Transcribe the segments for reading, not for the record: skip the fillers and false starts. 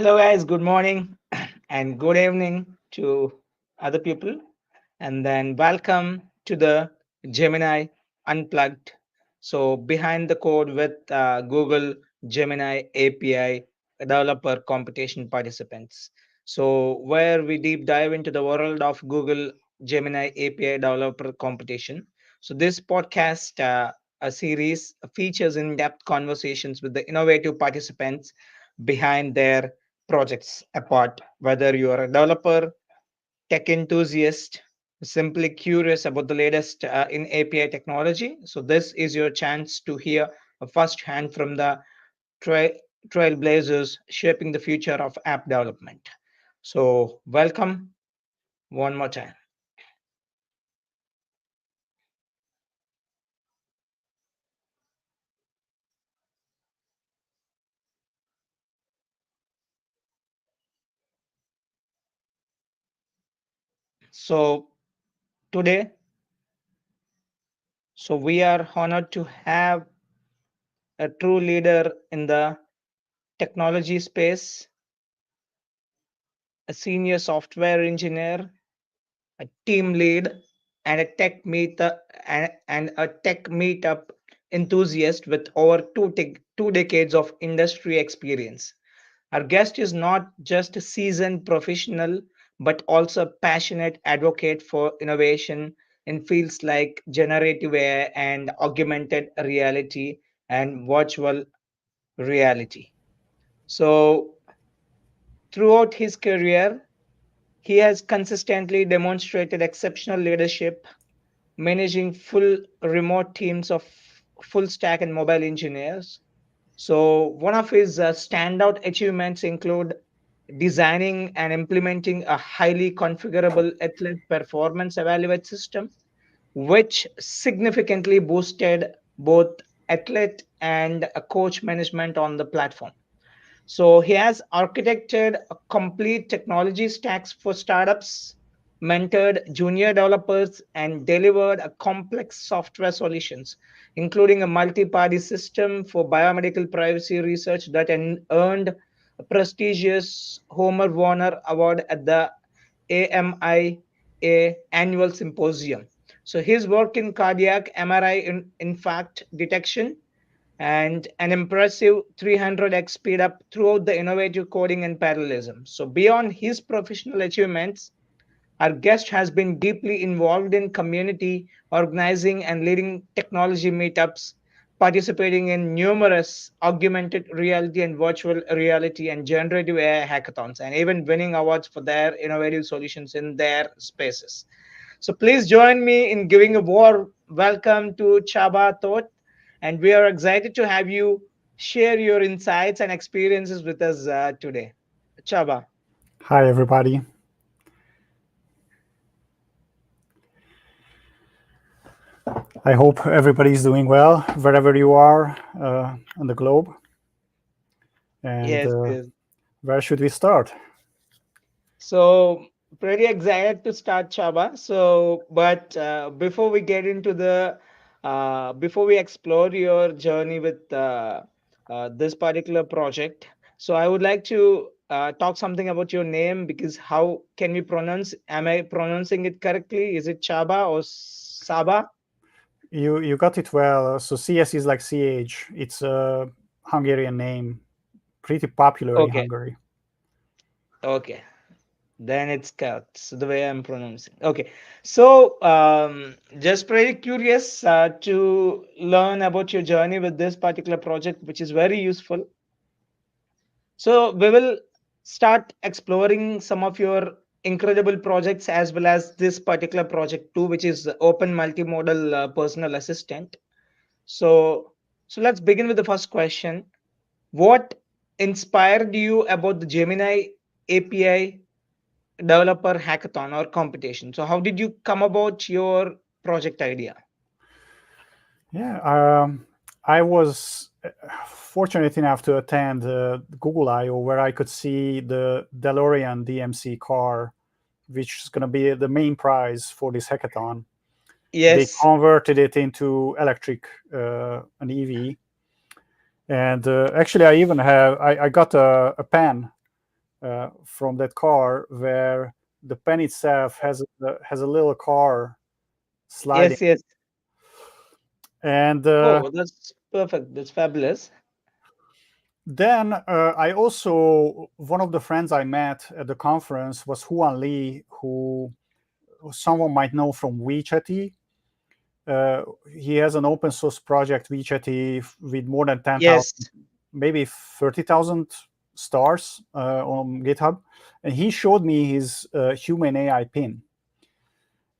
Hello, guys. Good morning and good evening to other people. And then welcome to the Gemini Unplugged. So, behind the code with Google Gemini API developer competition participants. So, where we deep dive into the world of Google Gemini API developer competition. So, this podcast, a series, features in depth conversations with the innovative participants behind their projects apart, whether you are a developer, tech enthusiast, simply curious about the latest in API technology. So, this is your chance to hear firsthand from the tra- trailblazers shaping the future of app development. So, welcome one more time. So, today, we are honored to have a true leader in the technology space, a senior software engineer, a team lead, and a tech meetup enthusiast with over two decades of industry experience. Our guest is not just a seasoned professional, but also a passionate advocate for innovation in fields like generative AI and augmented reality and virtual reality. So, throughout his career, he has consistently demonstrated exceptional leadership, managing full remote teams of full stack and mobile engineers. So, one of his standout achievements include designing and implementing a highly configurable athlete performance evaluate system, which significantly boosted both athlete and coach management on the platform. So he has architected a complete technology stacks for startups, mentored junior developers, and delivered a complex software solutions, including a multi-party system for biomedical privacy research that earned a prestigious Homer Warner Award at the AMIA annual symposium. So his work in cardiac MRI infarct detection and an impressive 300x speed up throughout the innovative coding and parallelism. So, beyond his professional achievements, our guest has been deeply involved in community organizing and leading technology meetups, participating in numerous augmented reality and virtual reality and generative AI hackathons, and even winning awards for their innovative solutions in their spaces. So please join me in giving a warm welcome to Csaba Toth, and we are excited to have you share your insights and experiences with us today. Chaba. Hi, everybody. I hope everybody is doing well wherever you are on the globe. And Yes, yes. where should we start? So pretty excited to start, Chaba. So, but before we get into before we explore your journey with this particular project, so I would like to talk something about your name because how can we pronounce? Am I pronouncing it correctly? Is it Chaba or Saba? You got it well. So CS is like CH. It's a Hungarian name, pretty popular in Okay, Hungary. okay. Then it's correct. So the way I'm pronouncing. Okay. So just pretty curious to learn about your journey with this particular project, which is very useful. So we will start exploring some of your incredible projects as well as this particular project too, which is open multimodal personal assistant. So let's begin with the first question. What inspired you about the Gemini API developer hackathon or competition? So how did you come about your project idea? Yeah, I was fortunate enough to attend Google I/O, where I could see the DeLorean DMC car, which is going to be the main prize for this hackathon. They Yes. converted it into electric, an EV. And actually, I even have I got a pen from that car, where the pen itself has a little car sliding. Yes, yes. And Oh, that's perfect. That's fabulous. then I also, one of the friends I met at the conference was Huan Li, who someone might know from WeChat. He has an open source project, WeChat, with more than 10,000, Yes. maybe 30,000 stars on GitHub. And he showed me his human AI pin.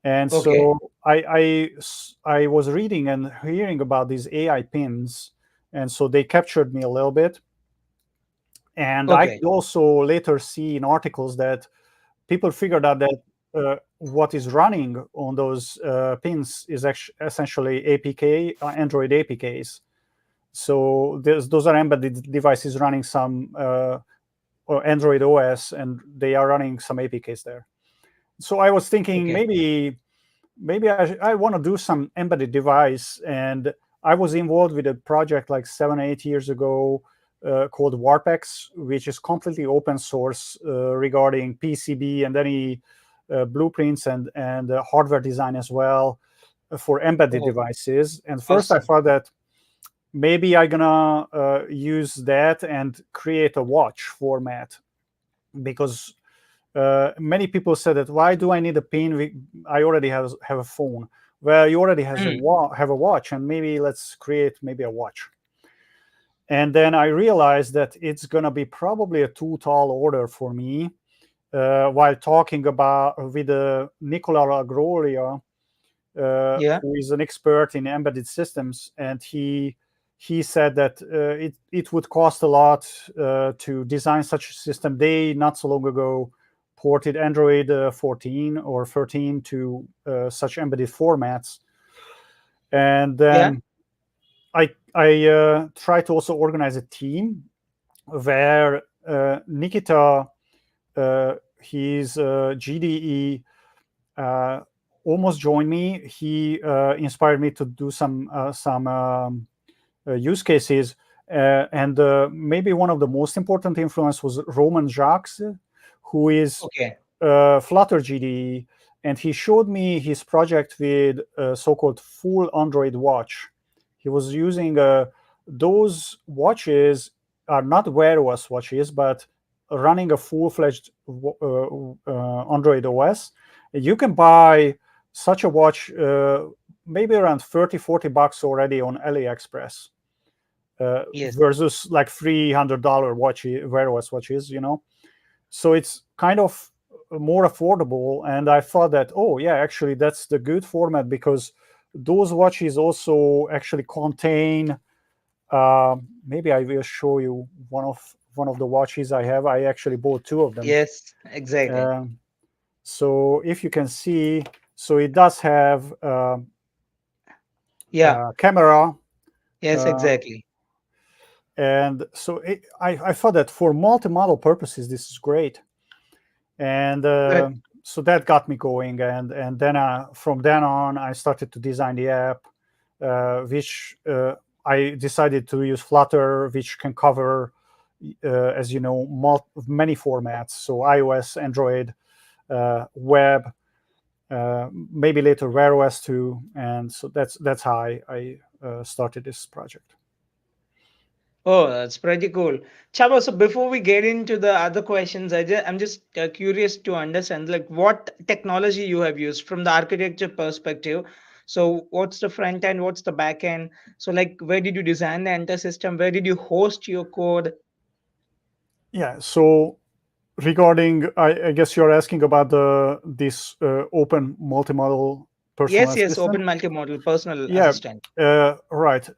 And Okay. so I was reading and hearing about these AI pins. And so they captured me a little bit. And I Okay. could also later see in articles that people figured out that what is running on those pins is actually essentially APK, Android APKs. So those are embedded devices running some or Android OS, and they are running some APKs there. So I was thinking Okay. maybe I want to do some embedded device, and I was involved with a project like 7 or 8 years ago called Warpex, which is completely open source regarding PCB and any blueprints and hardware design as well for embedded Oh, devices. And first I awesome. thought that maybe I'm gonna use that and create a watch format, because many people said that why do I need a pin? I already have a phone. Well, you already Hmm. have a watch, and maybe let's create maybe a watch. And then I realized that it's gonna be probably a too tall order for me. While talking about with Nicola Lagroria, Yeah. who is an expert in embedded systems, and he said that it would cost a lot to design such a system. They not so long ago ported Android 14 or 13 to such embedded formats, and Yeah. then I tried to also organize a team where Nikita, he's GDE, uh, almost joined me. He inspired me to do some use cases, and maybe one of the most important influence was Roman Jacques, who is Okay. Flutter GDE, and he showed me his project with a so-called full Android watch. He was using those watches are not Wear OS watches, but running a full-fledged Android OS. You can buy such a watch maybe around 30-40 bucks already on AliExpress, Yes. versus like $300 watch Wear OS watches. So it's kind of more affordable, and I thought that, oh yeah, actually that's the good format, because those watches also actually contain maybe I will show you one of the watches I have. I actually bought two of them. Yes. Exactly. um, so if you can see, so it does have Yeah. camera, Yes. uh, Exactly. and so I thought that for multi-modal purposes this is great. And Good. so that got me going, and then from then on I started to design the app, which I decided to use Flutter, which can cover as you know many formats, so iOS, Android, web, maybe later Wear OS too. And so that's how I started this project. Oh, that's pretty cool. Chaba, so before we get into the other questions, I'm just curious to understand like what technology you have used from the architecture perspective. So what's the front end, what's the back end? So like where did you design the entire system? Where did you host your code? Yeah, so regarding, I guess you're asking about this open multimodal personal Yes, yes, assistant. open multi-modal personal Yeah, assistant. right.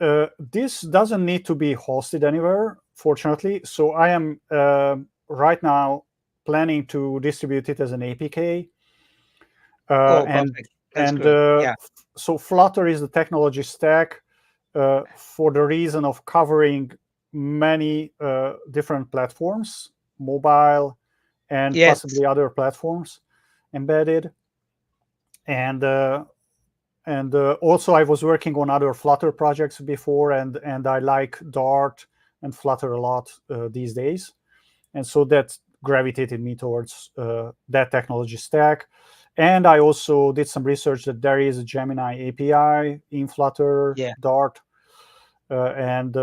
This doesn't need to be hosted anywhere, fortunately. So I am right now planning to distribute it as an APK, uh, Oh, and perfect. That's and great. Yeah. so Flutter is the technology stack for the reason of covering many different platforms, mobile and Yes. possibly other platforms embedded. And also I was working on other Flutter projects before, and I like Dart and Flutter a lot these days. And so that gravitated me towards that technology stack. And I also did some research that there is a Gemini API in Flutter, Yeah. Dart, and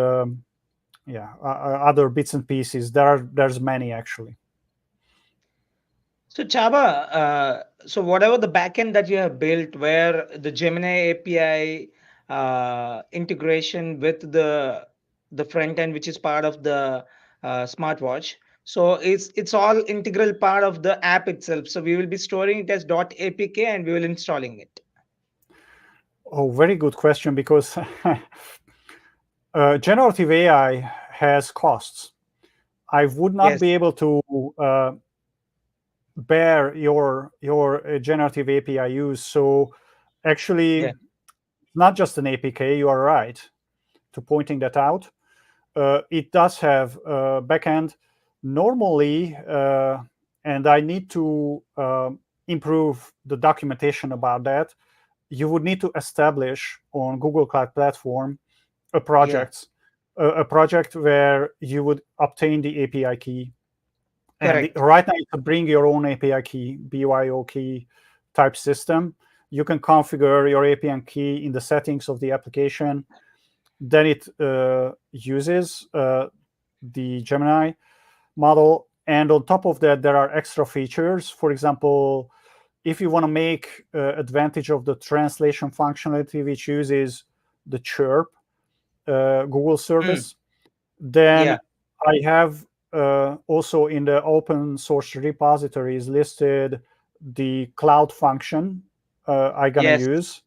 other bits and pieces. There's many actually. So Chaba, so whatever the backend that you have built, where the Gemini API integration with the front end, which is part of the smartwatch, so it's all integral part of the app itself. So we will be storing it as .apk and we will installing it. Oh, very good question, because generative AI has costs. I would not Yes. be able to bear your generative API use. So Yeah. actually, not just an APK. You are right to pointing that out. It does have a backend normally, and I need to improve the documentation about that. You would need to establish on Google Cloud Platform a Yeah. project, a project where you would obtain the API key. And Correct. right now, you can bring your own API key, BYO key type system. You can configure your API key in the settings of the application. Then it uses the Gemini model. And on top of that, there are extra features. For example, if you want to make advantage of the translation functionality, which uses the chirp Google Mm. service, then Yeah. I have also in the open source repositories listed the cloud function I'm gonna Yes. use.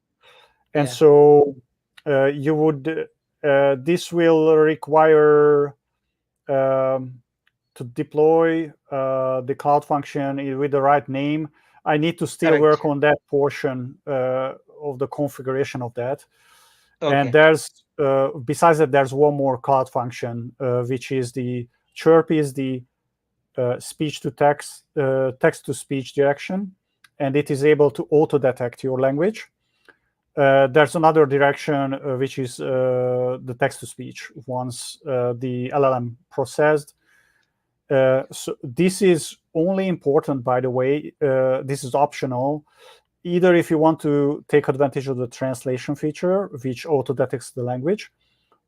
And Yeah. so you would this will require to deploy the cloud function with the right name. I need to still Correct. work on that portion of the configuration of that. And Okay. there's besides that, there's one more cloud function, which is the chirp is the speech to text, text to speech direction, and it is able to auto detect your language. There's another direction which is the text to speech once the LLM processed. So this is only important, by the way. This is optional. Either if you want to take advantage of the translation feature, which auto detects the language,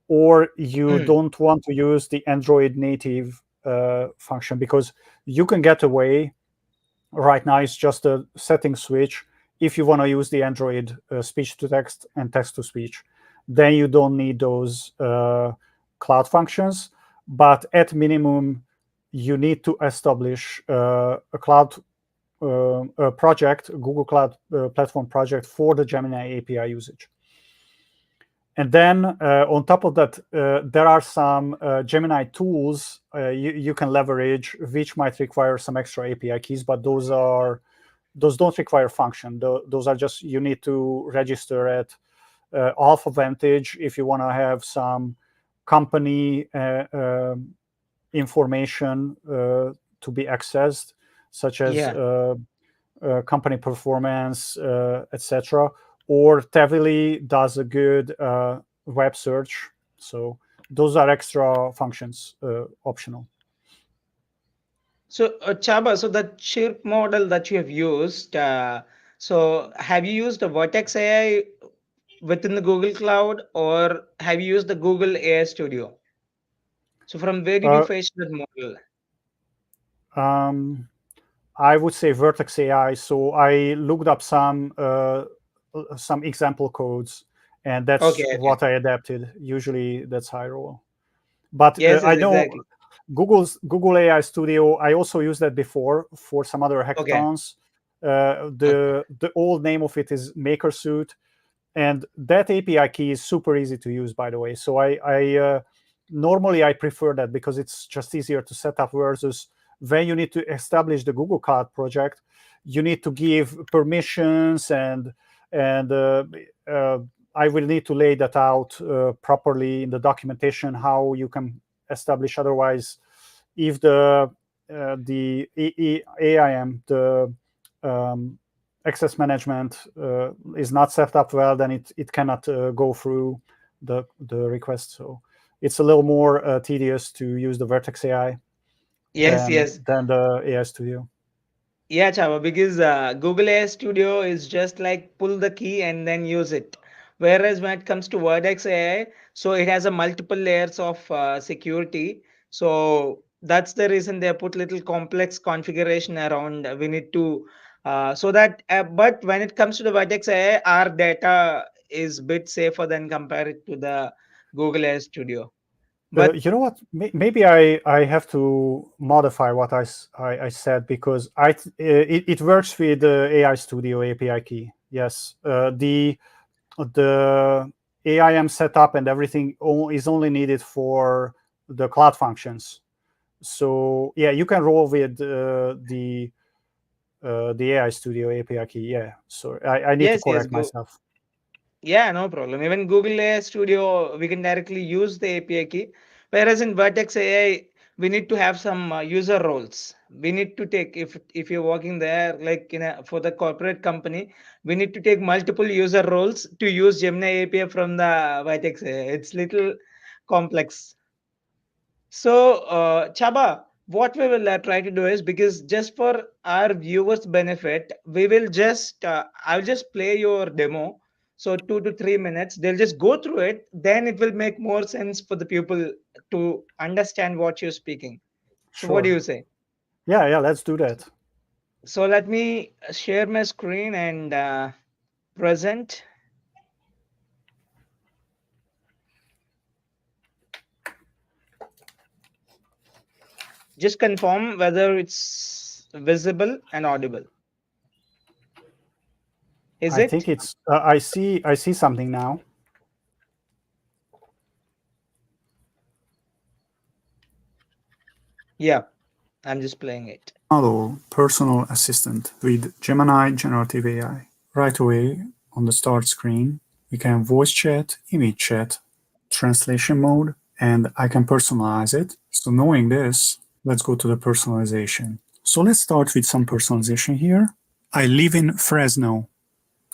or you Mm. don't want to use the Android native function, because you can get away right now. It's just a setting switch. If you want to use the Android speech to text and text to speech, then you don't need those cloud functions. But at minimum, you need to establish a cloud project, Google Cloud Platform project for the Gemini API usage. And then on top of that, there are some Gemini tools you can leverage, which might require some extra API keys, but those don't require function. Those are just, you need to register at Alpha Vantage if you want to have some company information to be accessed, such as Yeah. company performance, etc. Or Tavily does a good web search. So those are extra functions, optional. So, Chaba, so the chirp model that you have used, so have you used the Vertex AI within the Google Cloud, or have you used the Google AI Studio? So, from where did you Uh, fetch that model? um, I would say Vertex AI. So I looked up some example codes, and Okay, that's okay. what I adapted. Usually that's high roll. But Yes, I yes, know exactly. Google AI Studio. I also used that before for some other Okay, hackathons. okay. The old name of it is MakerSuit, and that API key is super easy to use, by the way. So I normally I prefer that because it's just easier to set up versus when you need to establish the Google Cloud project, you need to give permissions, and uh, I will need to lay that out properly in the documentation how you can establish. Otherwise, if the AIM, the um, access management is not set up well, then it cannot go through the request. So it's a little more tedious to use the Vertex AI. Yes, yes. than the AI Studio. Yeah, Chava, because Google AI Studio is just like pull the key and then use it. Whereas when it comes to Vertex AI, so it has a multiple layers of security. So that's the reason they put little complex configuration around. We need to so that. But when it comes to the Vertex AI, our data is bit safer than compared to the Google AI Studio. But You know what? Maybe I have to modify what I said, because it works with the AI Studio API key. Yes, the AIM setup and everything is only needed for the cloud functions. So yeah, you can roll with the AI Studio API key. Yeah, so I need to yes, yes, correct go. myself. Yeah, no problem. Even Google AI Studio, we can directly use the API key. Whereas in Vertex AI, we need to have some user roles. We need to take if you're working there, like for the corporate company, we need to take multiple user roles to use Gemini API from the Vertex AI. It's little complex. So, Chaba, what we will try to do is, because just for our viewers' benefit, we will just I'll just play your demo. So 2 to 3 minutes, they'll just go through it. Then it will make more sense for the people to understand what you're speaking. So what do Sure. you say? Yeah, let's do that. So let me share my screen and present. Just confirm whether it's visible and audible. Is I think it? it's. I see something now. Yeah, I'm just playing it. Model personal assistant with Gemini Generative AI. Right away on the start screen, we can voice chat, image chat, translation mode, and I can personalize it. So knowing this, let's go to the personalization. So let's start with some personalization here. I live in Fresno,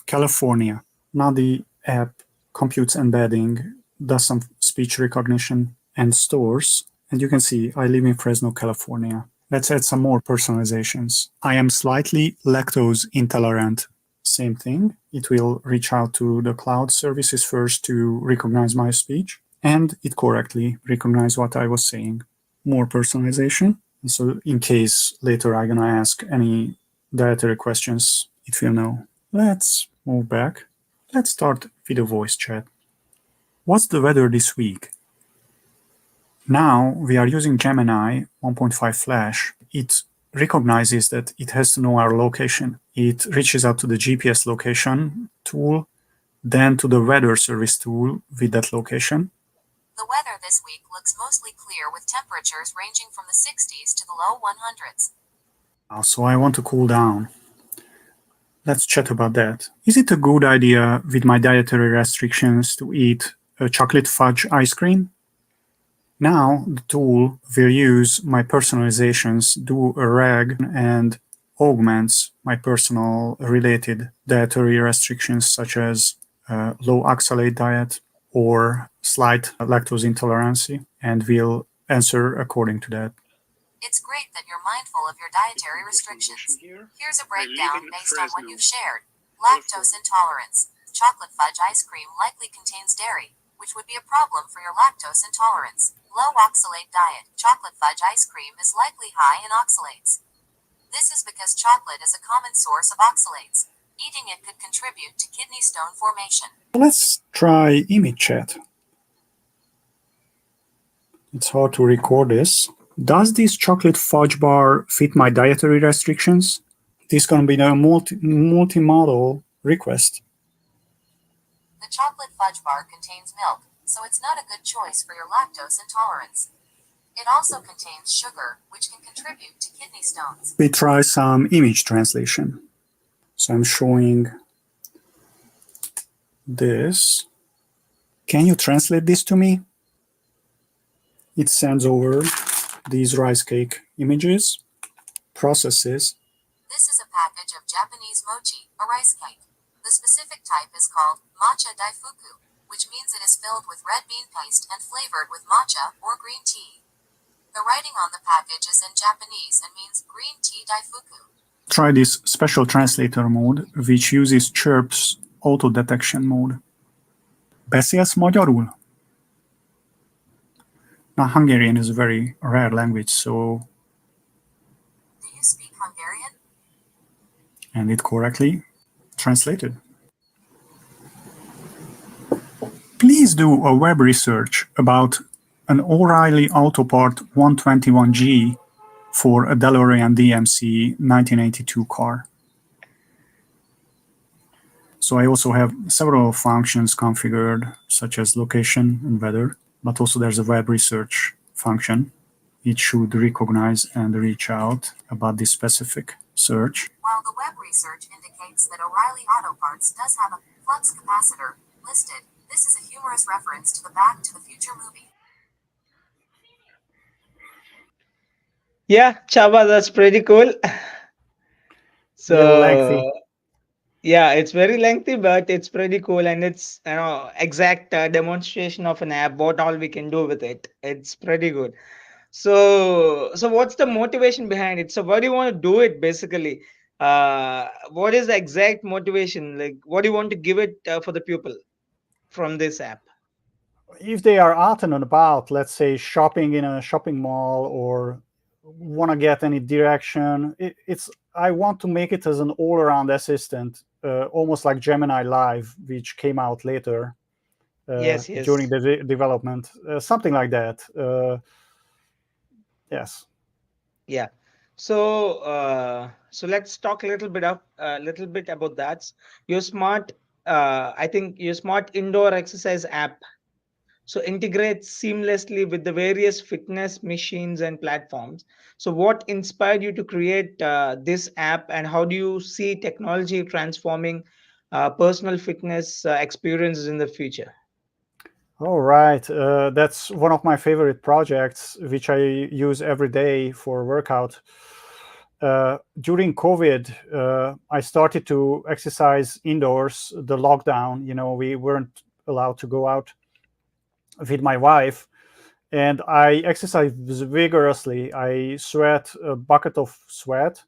California. Now the app computes embedding, does some speech recognition, and stores. And you can see I live in Fresno, California. Let's add some more personalizations. I am slightly lactose intolerant. Same thing. It will reach out to the cloud services first to recognize my speech, and it correctly recognize what I was saying. More personalization. So in case later I'm gonna ask any dietary questions, it will know. Let's move back. Let's start with a voice chat. What's the weather this week? Now we are using Gemini 1.5 Flash. It recognizes that it has to know our location. It reaches out to the GPS location tool, then to the weather service tool with that location. The weather this week looks mostly clear with temperatures ranging from the 60s to the low 100s. So I want to cool down. Let's chat about that. Is it a good idea with my dietary restrictions to eat a chocolate fudge ice cream? Now the tool will use my personalizations, do a rag, and augments my personal related dietary restrictions such as low oxalate diet or slight lactose intolerance, and will answer according to that. It's great that you're mindful of your dietary restrictions. Here's a breakdown based on what you've shared. Lactose intolerance. Chocolate fudge ice cream likely contains dairy, which would be a problem for your lactose intolerance. Low oxalate diet. Chocolate fudge ice cream is likely high in oxalates. This is because chocolate is a common source of oxalates. Eating it could contribute to kidney stone formation. Let's try image chat. It's hard to record this. Does this chocolate fudge bar fit my dietary restrictions? This is going to be a multi-modal request. The chocolate fudge bar contains milk, so it's not a good choice for your lactose intolerance. It also contains sugar, which can contribute to kidney stones. We try some image translation. So I'm showing this. Can you translate this to me? It sends over these rice cake images, processes. This is a package of Japanese mochi, a rice cake. The specific type is called matcha daifuku, which means it is filled with red bean paste and flavored with matcha or green tea. The writing on the package is in Japanese and means green tea daifuku. Try this special translator mode, which uses chirps auto detection mode. Beszélsz magyarul? Now, Hungarian is a very rare language, so... Do you speak Hungarian? And it correctly translated. Please do a web research about an O'Reilly Auto Part 121G for a DeLorean DMC 1982 car. So I also have several functions configured, such as location and weather, but also there's a web research function. It should recognize and reach out about this specific search. While the web research indicates that O'Reilly Auto Parts does have a flux capacitor listed, this is a humorous reference to the Back to the Future movie. Yeah, Chaba, that's pretty cool. Little lengthy. Yeah, it's very lengthy, but it's pretty cool, and it's exact demonstration of an app. What all we can do with it. It's pretty good. So what's the motivation behind it? So what do you want to do it basically? What is the exact motivation? Like, what do you want to give it for the people from this app? If they are out and about, let's say shopping in a shopping mall or want to get any direction, I want to make it as an all-around assistant, almost like Gemini Live, which came out later Yes. during the development, something like that. Yes. Yeah. So let's talk a little bit about that. Your smart, I think your smart indoor exercise app so integrates seamlessly with the various fitness machines and platforms. So what inspired you to create this app, and how do you see technology transforming personal fitness experiences in the future? All right. That's one of my favorite projects, which I use every day for workout. During COVID, I started to exercise indoors. The lockdown, we weren't allowed to go out with my wife, and I exercised vigorously. I sweat a bucket of sweat,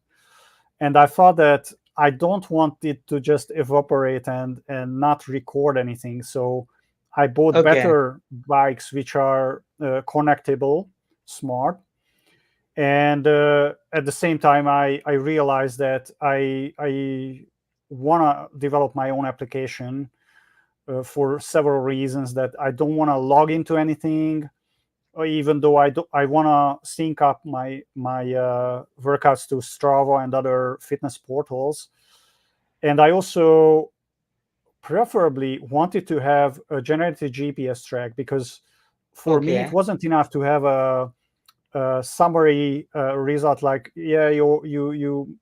and I thought that I don't want it to just evaporate and not record anything. So I bought Okay. better bikes which are connectable, smart, and at the same time, I realized that I want to develop my own application for several reasons. That I don't want to log into anything, or even though I want to sync up my workouts to Strava and other fitness portals, and I also preferably wanted to have a generative GPS track, because for me it Okay. wasn't enough to have a summary result like, yeah, you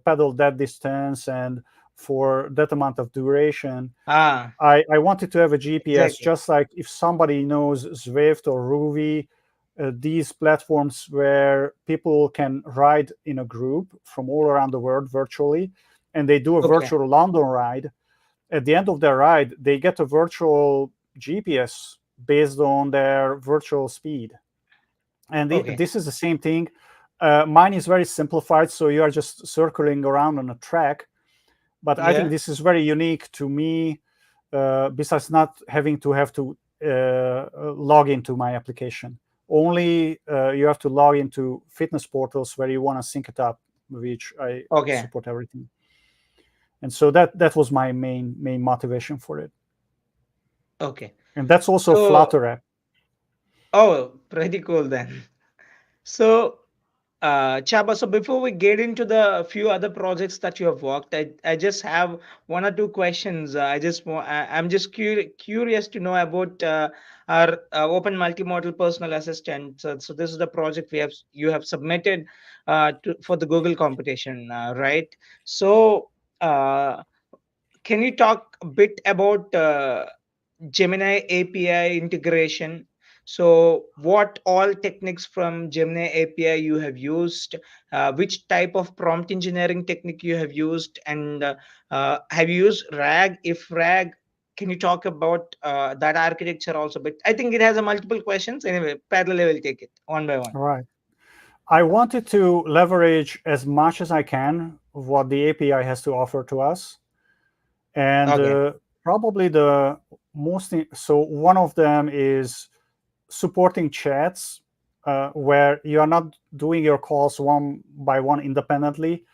pedal that distance and for that amount of duration. Ah, I wanted to have a GPS, exactly. just like if somebody knows Zwift or Ruby, these platforms where people can ride in a group from all around the world virtually, and they do a Okay. virtual London ride. At the end of their ride, they get a virtual GPS based on their virtual speed. And Okay. this is the same thing. Mine is very simplified, so you are just circling around on a track. But I think Yeah. this is very unique to me, besides not having to log into my application. Only you have to log into fitness portals where you want to sync it up, which I Okay. support everything. And so that was my main motivation for it. Okay. And that's also So, Flutter app. oh, pretty cool then. So, Chaba, so before we get into the few other projects that you have worked, I just have one or two questions. I'm just curious to know about our open multimodal personal assistant. So this is the project you have submitted for the Google competition, right? So can you talk a bit about Gemini API integration? So, what all techniques from Gemini API you have used? Which type of prompt engineering technique you have used? And have you used RAG? If RAG, can you talk about that architecture also? But I think it has a multiple questions. Anyway, parallel, I will take it one by one. All right. I wanted to leverage as much as I can what the API has to offer to us. And Okay. probably the most, so one of them is supporting chats where you are not doing your calls one by one independently.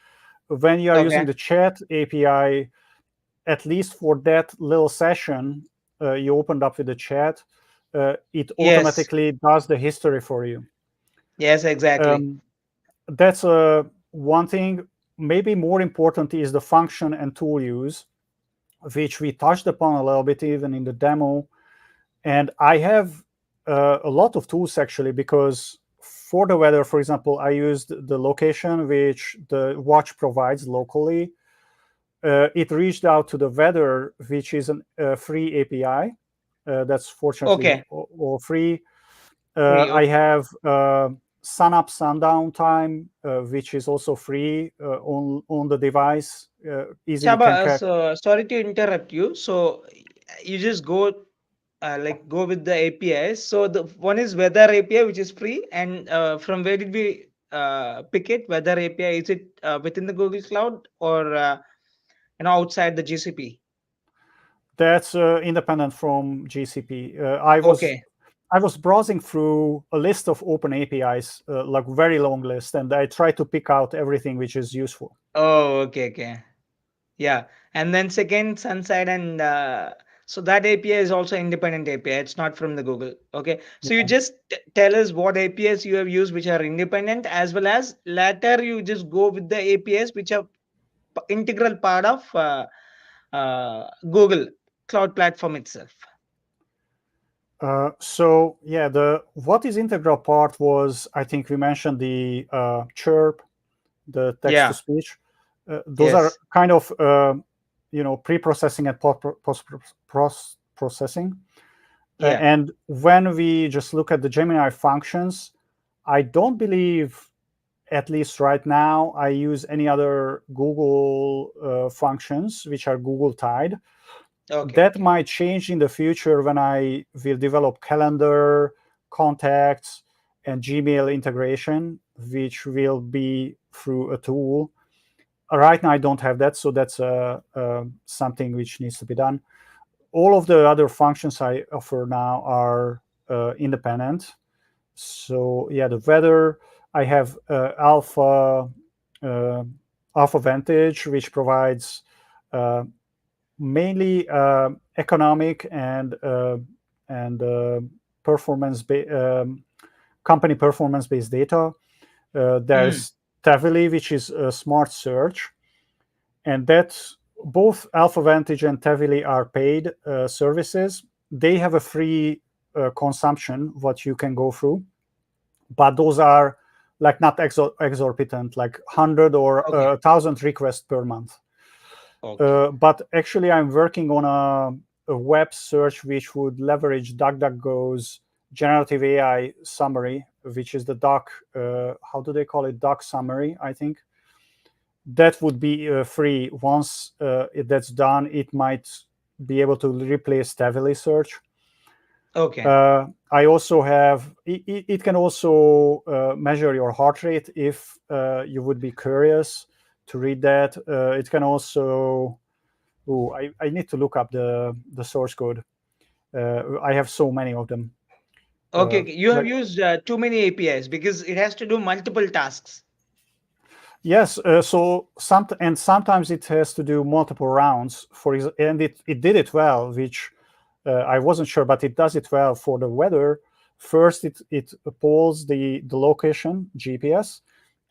When you are using Okay. the chat API, at least for that little session you opened up with the chat, it Yes. automatically does the history for you. Yes, exactly. Um, that's one thing. Maybe more important is the function and tool use, which we touched upon a little bit even in the demo. And I have a lot of tools actually, because for the weather, for example, I used the location which the watch provides locally. It reached out to the weather, which is a free API. That's fortunately Okay. all free. Free. I Okay. have sun up, sundown time, which is also free on the device. Easily Chaba, can catch. so sorry to interrupt you. So you just go like go with the APIs. So the one is weather API, which is free, and from where did we pick it? Weather API, is it within the Google Cloud or outside the GCP? That's independent from GCP. I was browsing through a list of open APIs, like very long list, and I tried to pick out everything which is useful. Oh, okay, okay. Yeah, and then second Sunside and so that API is also independent API. It's not from the Google. Okay, so you Yeah. just tell us what APIs you have used which are independent, as well as later you just go with the APIs which are integral part of Google Cloud Platform itself. So yeah, the what is integral part was, I think we mentioned the chirp, the text to Yeah. speech. Those are Yes. kind of pre-processing and post-processing. Yeah. And when we just look at the Gemini functions, I don't believe, at least right now, I use any other Google functions which are Google tied. Okay. That Okay. might change in the future when I will develop calendar, contacts, and Gmail integration, which will be through a tool. Right now, I don't have that, so that's something which needs to be done. All of the other functions I offer now are independent. So yeah, the weather, I have uh, Alpha Vantage, which provides uh, mainly economic and performance company performance based data. Mm. There's Tavily, which is a smart search, and that's both Alpha Vantage and Tavily are paid services. They have a free consumption what you can go through, but those are like not exorbitant, like 100 or Okay. 1,000 requests per month. Okay. But actually, I'm working on a web search which would leverage DuckDuckGo's generative AI summary, which is the doc. How do they call it? Doc summary, I think. That would be free. Once that's done, it might be able to replace Tavily search. Okay. I also have it can also measure your heart rate if you would be curious to read that. It can also. Oh, I need to look up the source code. I have so many of them. Okay. Okay. You have Like used too many APIs because it has to do multiple tasks. yes, so sometimes it has to do multiple rounds. And it did it well, which I wasn't sure, but it does it well for the weather. First, it pulls the location GPS,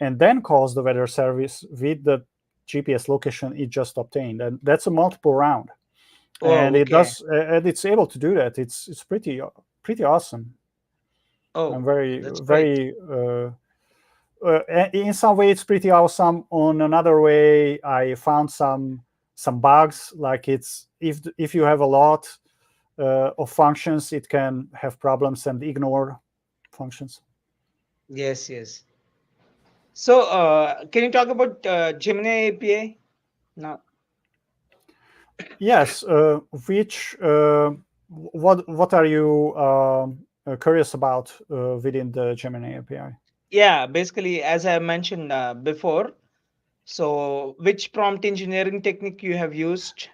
and then calls the weather service with the GPS location it just obtained, and that's a multiple round. And Oh, okay. and it's able to do that. It's pretty awesome. I'm Oh, very that's great. very in some way it's pretty awesome. On another way, I found some bugs, like it's if you have a lot of functions, it can have problems and ignore functions. Yes, yes. So, can you talk about Gemini API? No. Yes. Which what are you curious about within the Gemini API? Yeah, basically, as I mentioned before, so which prompt engineering technique you have used?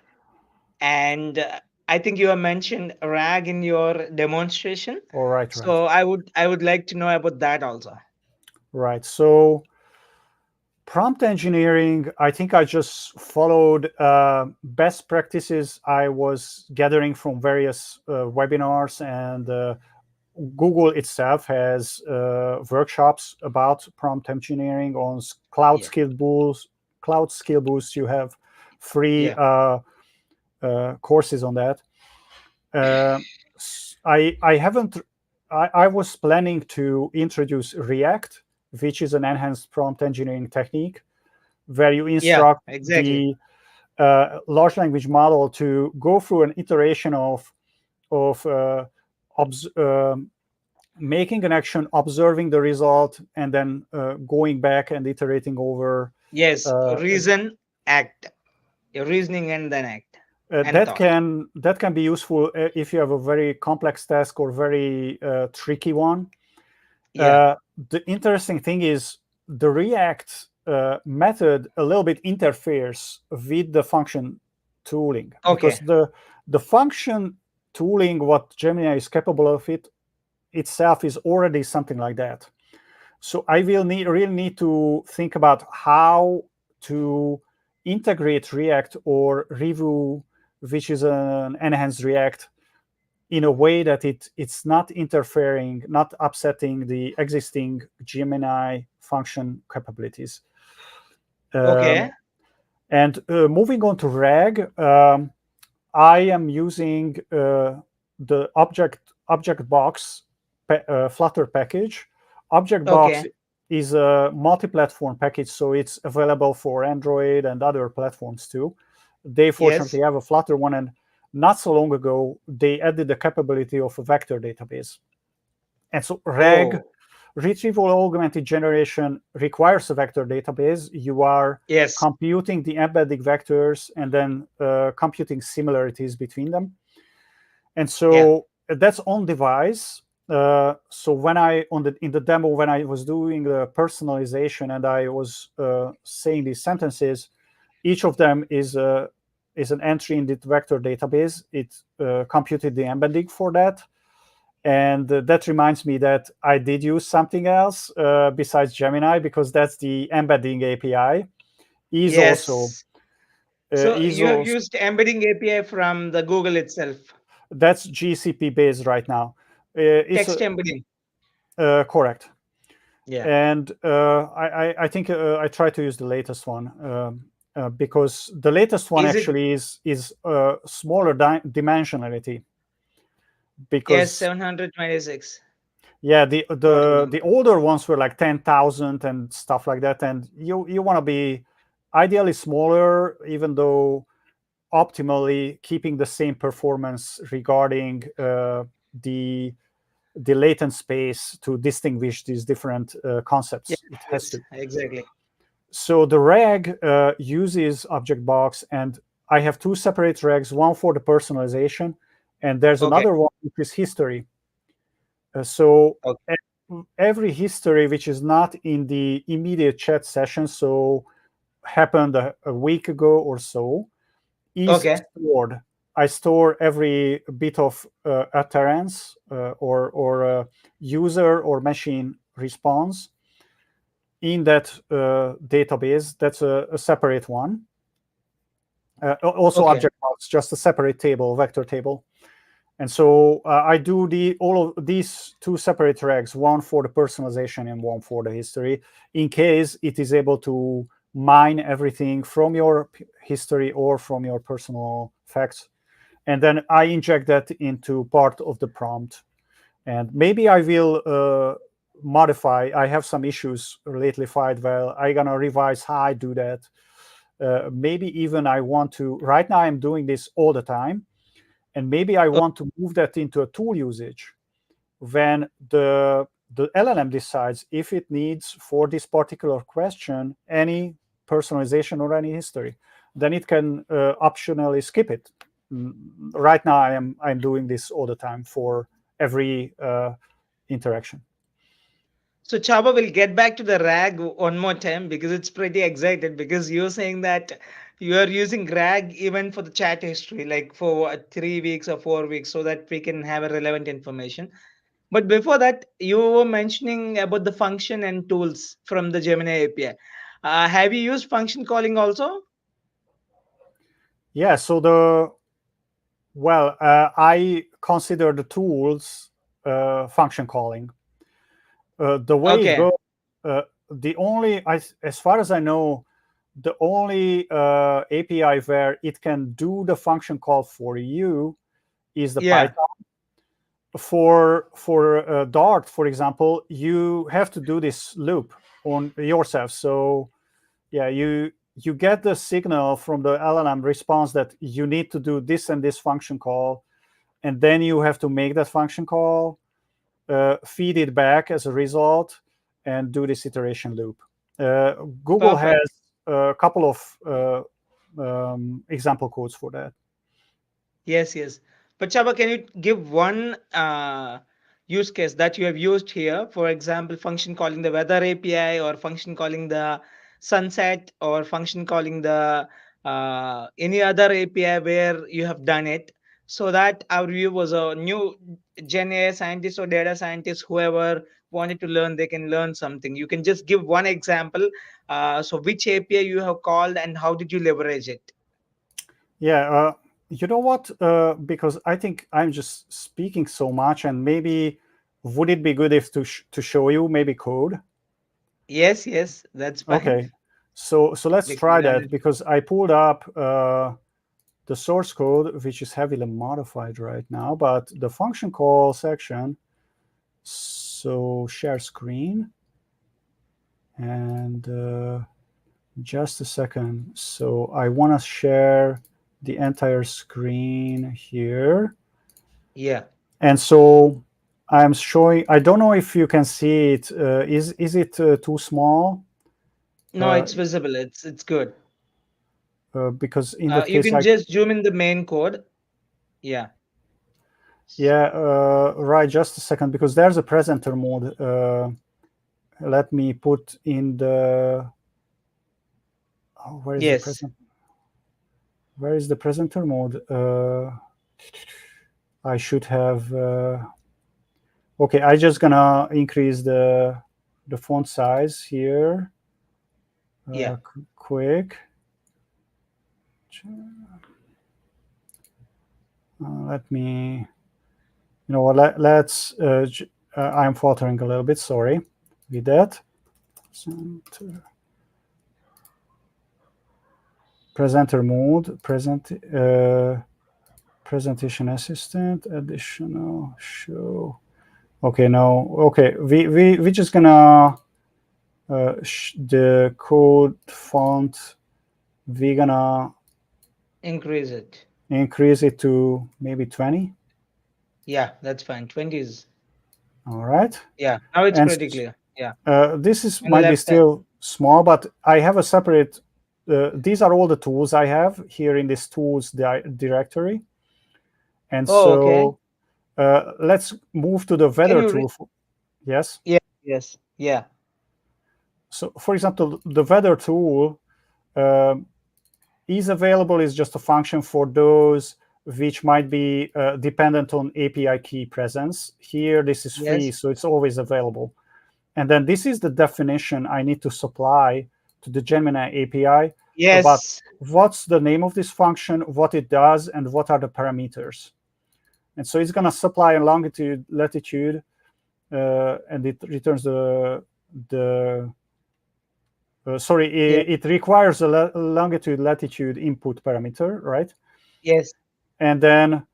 And I think you have mentioned RAG in your demonstration. All right, right, So I would like to know about that also. right. So prompt engineering, I think I just followed best practices I was gathering from various webinars, and Google itself has workshops about prompt engineering on Cloud Yeah. Skill Boost. Cloud Skill Boost, you have free Yeah. courses on that. Uh, I haven't. I was planning to introduce React, which is an enhanced prompt engineering technique where you Yeah, instruct exactly. the large language model to go through an iteration of obs- making an action, observing the result, and then going back and iterating over. Yes, Uh, reason, act. Your reasoning and then act and that thought. can be useful if you have a very complex task or very tricky one. Yeah. Uh, the interesting thing is the React method a little bit interferes with the function tooling, because Okay. the function tooling what Gemini is capable of it itself is already something like that. So I will really need to think about how to integrate React or Review, which is an enhanced React, in a way that it's not interfering, not upsetting the existing Gemini function capabilities. Okay. Um, and moving on to RAG, I am using the object box Flutter package. Object box Okay. is a multi-platform package, so it's available for Android and other platforms too. They Yes. fortunately have a Flutter one, and not so long ago they added the capability of a vector database. And so RAG, Oh, Retrieval Augmented Generation, requires a vector database. You are yes. computing the embedding vectors and then computing similarities between them. And Yeah. so that's on device. So when I on the in the demo, when I was doing the personalization and I was saying these sentences, each of them is an entry in the vector database. It computed the embedding for that, and that reminds me that I did use something else besides Gemini, because that's the embedding API. Is also Yes. So is you have also used embedding API from the Google itself. That's GCP based right now. It's Text embedding. correct, Yeah. and I think I try to use the latest one, because the latest one Is it? actually is smaller dimensionality. Yes, Because 726. yeah, Don't the remember. older ones were like 10,000 and stuff like that, and you want to be ideally smaller, even though optimally keeping the same performance regarding the the latent space to distinguish these different Yes, concepts. It has yes, to. exactly. So the rag uses object box, and I have two separate rags, one for the personalization, and there's Okay. another one which is history. So Okay. every history which is not in the immediate chat session, so happened a week ago or so, is Okay. stored. I store every bit of utterance or user or machine response in that database. That's a separate one. Also, Okay. object box, just a separate table, vector table. And so I do all of these two separate rags, one for the personalization and one for the history, in case it is able to mine everything from your history or from your personal facts. And then I inject that into part of the prompt. And maybe I will modify. I have some issues lately fight. Well, I'm gonna revise how I do that. Maybe even I want to. Right now, I'm doing this all the time, and maybe I want to move that into a tool usage when the LLM decides if it needs for this particular question any personalization or any history. then it can optionally skip it. Right now, I'm doing this all the time for every interaction. So Chaba will get back to the RAG one more time because it's pretty excited because you're saying that you are using RAG even for the chat history, like for 3 weeks or 4 weeks, so that we can have a relevant information. But before that, you were mentioning about the function and tools from the Gemini API. Have you used function calling also? Yeah. So I consider the tools function calling. The way it Okay. goes, the only, as far as I know, the only API where it can do the function call for you is the Yeah. Python. For Dart, for example, you have to do this loop on yourself. So yeah, you get the signal from the LLM response that you need to do this and this function call, and then you have to make that function call, feed it back as a result, and do this iteration loop. Google has Perfect. a couple of example codes for that. Yes, yes. But Chaba, can you give one use case that you have used here? For example, function calling the weather API or function calling the sunset or function calling the any other API where you have done it so that our view was a new Gen AI scientist or data scientist, whoever wanted to learn, they can learn something. You can just give one example. So which API you have called and how did you leverage it? Yeah, you know what? Because I think I'm just speaking so much, and maybe would it be good if to show you maybe code? Yes, yes, that's fine. Okay, so let's We can try learn that it. because I pulled up the source code, which is heavily modified right now, but the function call section. So share screen and just a second. So I want to share the entire screen here. Yeah. And so I'm showing, I don't know if you can see it. Is it too small? No, Uh, it's visible. It's good. because in that You case, can just zoom in the main code. Yeah. yeah, right, just a second, because there's a presenter mode. Let me put in the, oh, where is the Yes. present? Where is the presenter mode? I should have, okay, I just gonna increase the font size here, Yeah. quick. Let me, you know what, let's, I'm faltering a little bit, sorry with that. Presenter mode, presentation assistant, additional show. Okay, no, okay, we just gonna, the code font, we're gonna Increase it. increase it to maybe 20. Yeah, that's fine. 20 is, All right. yeah. Now it's And pretty clear. Yeah. this is On the might be left side. still small, but I have a separate, these are all the tools I have here in this tools directory. And Oh, okay. so let's move to the Can weather you tool. Yes. yeah, yes. Yeah. So for example, the weather tool is available is just a function for those which might be dependent on API key presence. Here, this is free, Yes. so it's always available. And then this is the definition I need to supply to the Gemini API about Yes. what's the name of this function, what it does, and what are the parameters. And so it's going to supply a longitude, latitude, and it returns the sorry, Yeah. it requires a longitude, latitude input parameter, right? Yes. And then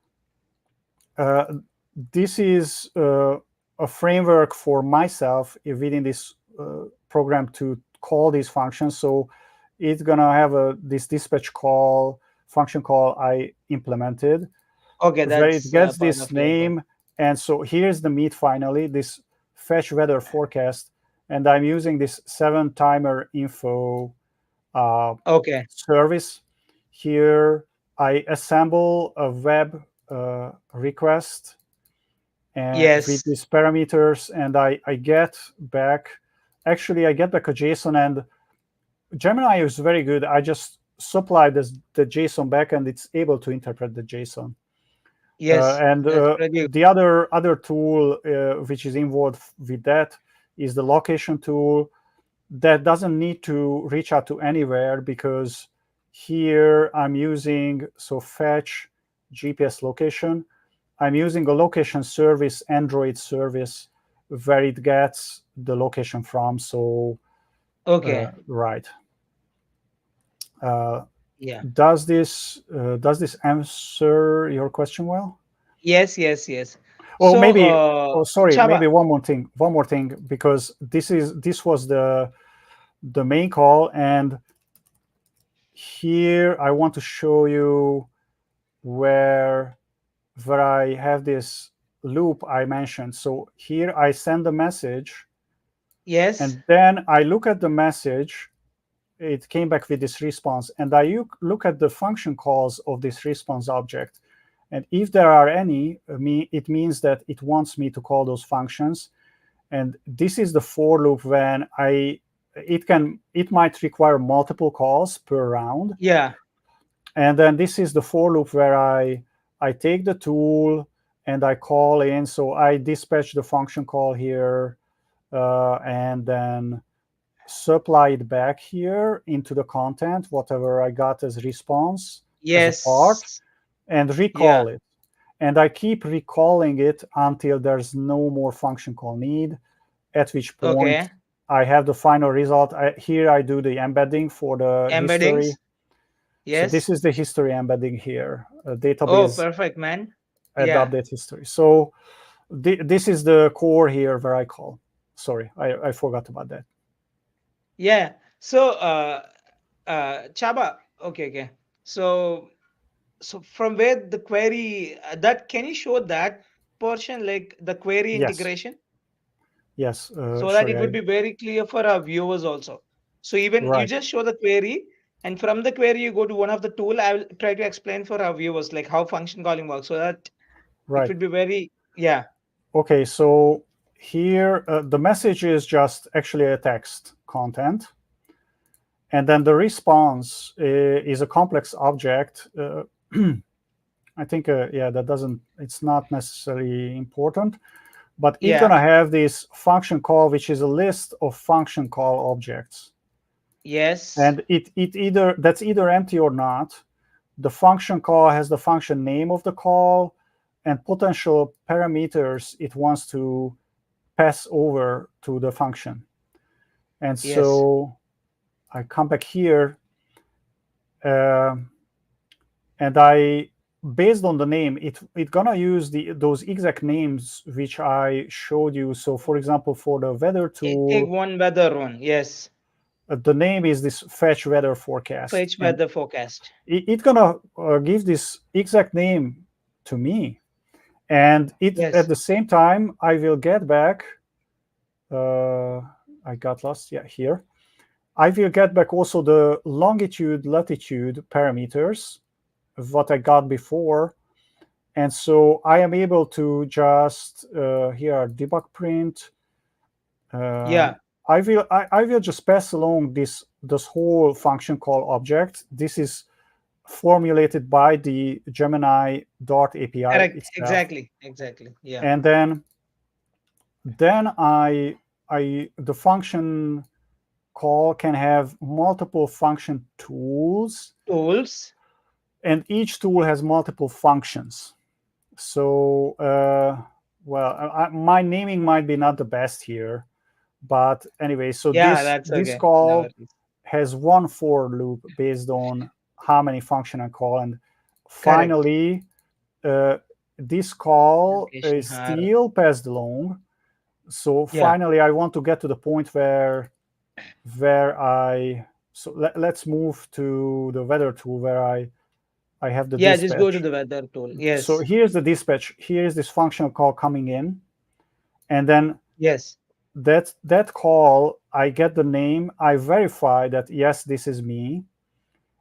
this is a framework for myself within this program to call these functions. So it's gonna have this dispatch call, function call I implemented, Okay, where it that's gets part this of your code. name. And so here's the meat finally, this fetch weather forecast. And I'm using this 7 timer info Okay. service. here I assemble a web request and with Yes. these parameters, and I get back, actually I get back a JSON, and Gemini is very good. I just supply the JSON back, and it's able to interpret the JSON. Yes. And That's pretty. the other tool which is involved with that is the location tool. That doesn't need to reach out to anywhere, because here I'm using, so fetch GPS location. I'm using a location service, Android service, where it gets the location from. So Okay. right. Uh, Yeah. does this answer your question well? Yes. Yes. Yes. Oh, So, maybe. Oh, sorry. Chaba. Maybe one more thing. One more thing, because this was the main call, and here I want to show you where I have this loop I mentioned. So here I send a message, Yes. and then I look at the message. It came back with this response, and I look at the function calls of this response object. And if there are any, it means that it wants me to call those functions. And this is the for loop when it might require multiple calls per round. Yeah. And then this is the for loop where I take the tool and I call in. So I dispatch the function call here, and then supply it back here into the content, whatever I got as response as a part, Yes. and Yeah. recall it. And I keep recalling it until there's no more function call need, at which point Okay. I have the final result. Here I do the embedding for the history. Embeddings. So this Yes. is the history embedding here, a Oh, database perfect, man. at the Yeah. update history. So this is the core here where I call. Sorry, I forgot about that. Yeah. So, Chaba. Okay. Okay. So, from where the query that can you show that portion, like the query Yes, integration, yes. so that it Sorry, would be very clear for our viewers also. So even you right, just show the query, and from the query you go to one of the tool. I will try to explain for our viewers like how function calling works, so that it right. would be very, yeah. Okay, so here the message is just actually a text content, and then the response is a complex object. I think, yeah, that doesn't. It's not necessarily important, but it's Yeah. gonna have this function call, which is a list of function call objects, Yes. and it either that's either empty or not. The function call has the function name of the call and potential parameters it wants to pass over to the function. And Yes. so I come back here, uh, and I, based on the name, it gonna use those exact names which I showed you. So for example, for the weather Take tool, one weather one. Yes. the name is this fetch weather forecast, Fetch and weather forecast. it gonna give this exact name to me. And it at Yes. the same time, I will get back. I got lost. Yeah, here. I will get back also the longitude, latitude parameters of what I got before. And so I am able to just, here debug print. Yeah. I will just pass along this whole function call object. This is formulated by the Gemini Dart API Correct. itself. Exactly. Exactly. Yeah. And then the function call can have multiple function tools, Tools. and each tool has multiple functions. So, well, my naming might be not the best here, but anyway, so Yeah, this that's this okay. No call worries. has one for loop based on how many function I call, and Correct. finally, this call Location is har. still passed along. So Yeah. finally, I want to get to the point where I, so let's move to the weather tool where I have the Yeah, just go to dispatch. the weather tool. So Yes. here's the dispatch. Here's this function call coming in, and then Yes. that call, I get the name. I verify that yes, this is me,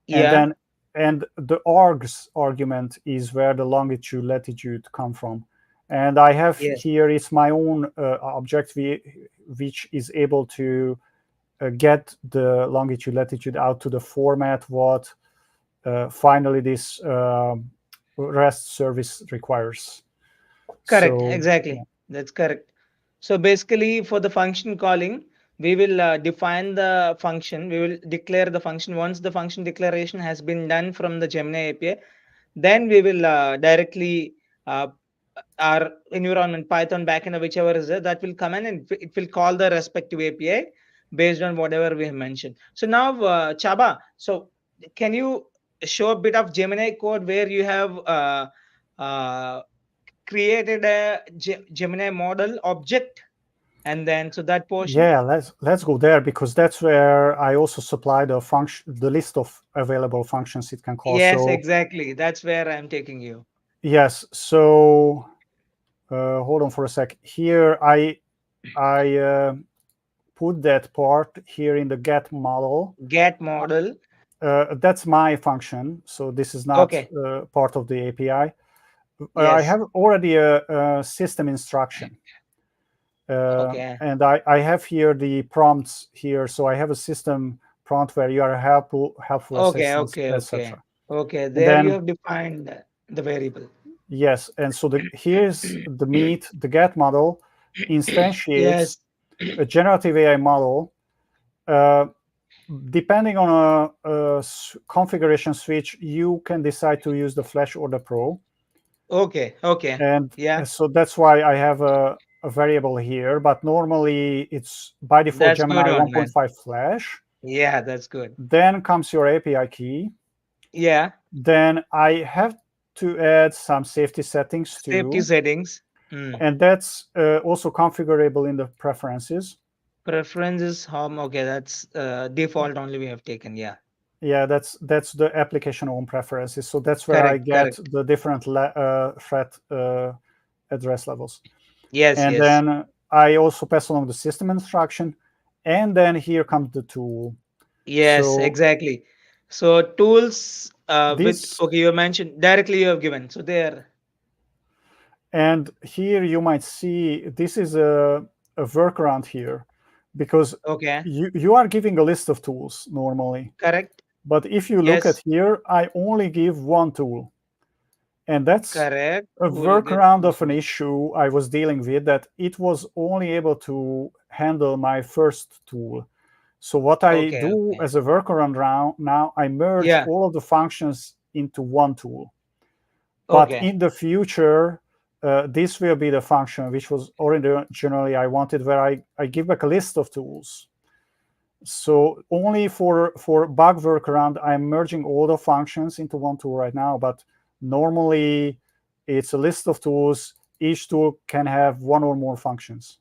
and Yeah. then and the args argument is where the longitude latitude come from. And I have Yes. here it's my own object which is able to get the longitude latitude out to the format what finally this REST service requires. Correct. So Exactly. yeah. That's correct. So basically, for the function calling, we will define the function. We will declare the function. Once the function declaration has been done from the Gemini API, then we will directly uh, our environment, Python backend or whichever is there, that will come in and it will call the respective API based on whatever we have mentioned. So now, Chaba, so can you show a bit of Gemini code where you have uh, created a Gemini model object, and then so that portion? Yeah, let's go there, because that's where I also supply the list of available functions it can call. Yes, So exactly. That's where I'm taking you. yes, so hold on for a sec. Here I put that part here in the get model. Get model. That's my function, so this is not Okay. part of the API. I Yes. have already a system instruction. Okay. And I have here the prompts here. So I have a system prompt where you are helpful Okay. assistance, Okay. Okay. etc. Okay. And There you then have defined the variable. yes, and so here's the meat. The get model instantiates Yes. a generative AI model. Uh, Depending on a configuration switch, you can decide to use the Flash or the Pro. Okay. Okay. And Yeah. so that's why I have a variable here. But normally it's by default That's good Gemini one, man. 1.5 Flash. Yeah, that's good. Then comes your API key. Yeah. Then I have to add some safety settings Safety too. settings. And that's also configurable in the preferences. Preferences home. Okay, that's default only we have taken. Yeah. Yeah, that's the application own preferences. So that's where I Correct. get Correct. the different threat address levels. Yes. And Yes. then I also pass along the system instruction. And then here comes the tool. Yes. So Exactly. So tools with this, okay, you mentioned directly you have given. So there. and here you might see this is a workaround here, because Okay. you are giving a list of tools normally. Correct. But if you look at Yes. here, I only give one tool. And that's Correct. a Tool with. workaround of an issue I was dealing with, that it was only able to handle my first tool. So what I Okay. do Okay. as a workaround now, I merge Yeah. all of the functions into one tool. But Okay. in the future, this will be the function which was originally I wanted, where I give back a list of tools. So only for bug workaround, I'm merging all the functions into one tool right now. But normally, it's a list of tools. Each tool can have one or more functions.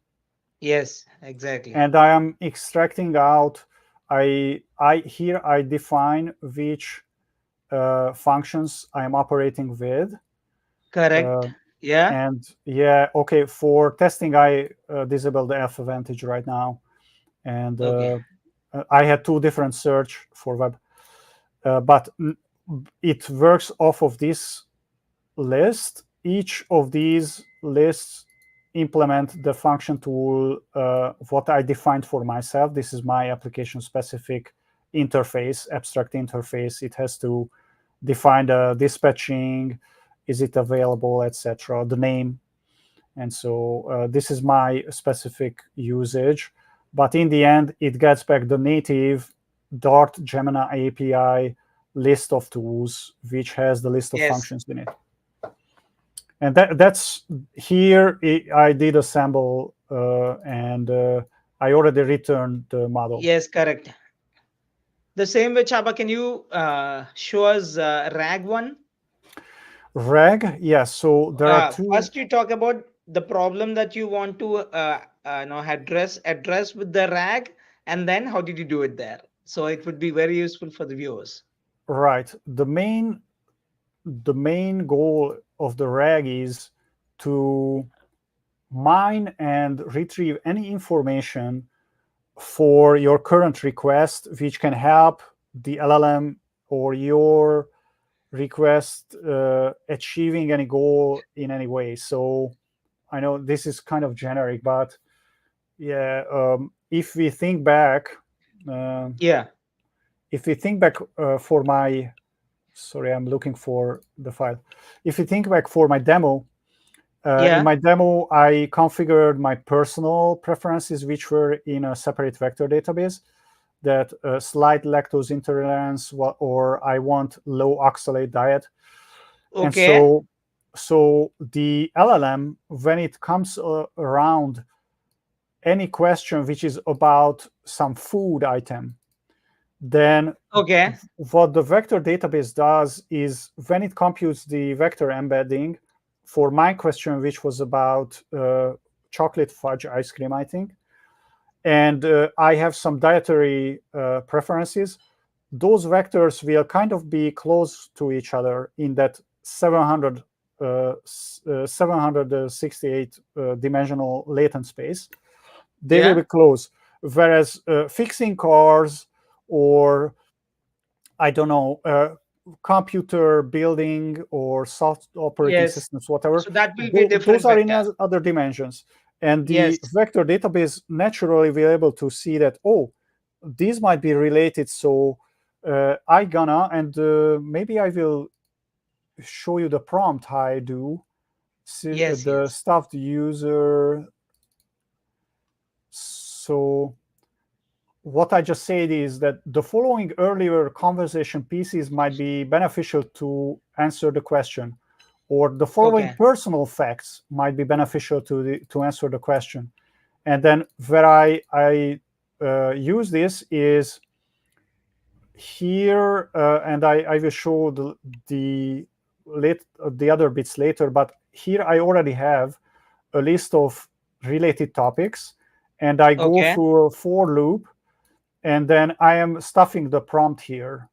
Yes. Exactly. And I am extracting out. I here I define which functions I am operating with. Correct. Uh, Yeah. and yeah, okay. For testing, I disable the F advantage right now, and Okay. I had two different search for web, but it works off of this list. Each of these lists implement the function tool what I defined for myself. This is my application specific interface, abstract interface. It has to define the dispatching, is it available, etc., the name. And so this is my specific usage. But in the end, it gets back the native Dart Gemini API list of tools, which has the list of Yes. functions in it. And that's here I did assemble and I already returned the model. Yes. Correct. The same way, Chaba, can you show us RAG one? RAG, yes. So there are two. First, you talk about the problem that you want to address with the RAG, and then how did you do it there? So it would be very useful for the viewers. Right. The main goal of the RAG is to mine and retrieve any information for your current request, which can help the LLM or your request achieving any goal in any way. So I know this is kind of generic, but yeah, if we think back, uh, Yeah. for my, sorry, I'm looking for the file. If you think back for my demo, in Yeah. my demo, I configured my personal preferences, which were in a separate vector database, that slight lactose intolerance, or I want low oxalate diet. And Okay. so the LLM, when it comes around any question which is about some food item, then Okay. what the vector database does is when it computes the vector embedding for my question, which was about chocolate fudge ice cream, I think, and I have some dietary preferences, those vectors will kind of be close to each other in that 768 dimensional latent space. They will Yeah. be close. Whereas fixing cars, or I don't know, computer building or soft operating Yes. systems, whatever, So that will be those different are in vector. other dimensions. And the Yes. vector database naturally will be able to see that, oh, these might be related. So and maybe I will show you the prompt how I do. See, Yes. the Yes. stuffed user. So what I just said is that the following earlier conversation pieces might be beneficial to answer the question, or the following Okay. personal facts might be beneficial to answer the question. And then where I use this is here, and I will show the the other bits later. But here I already have a list of related topics, and I go Okay. through a for loop, and then I am stuffing the prompt here.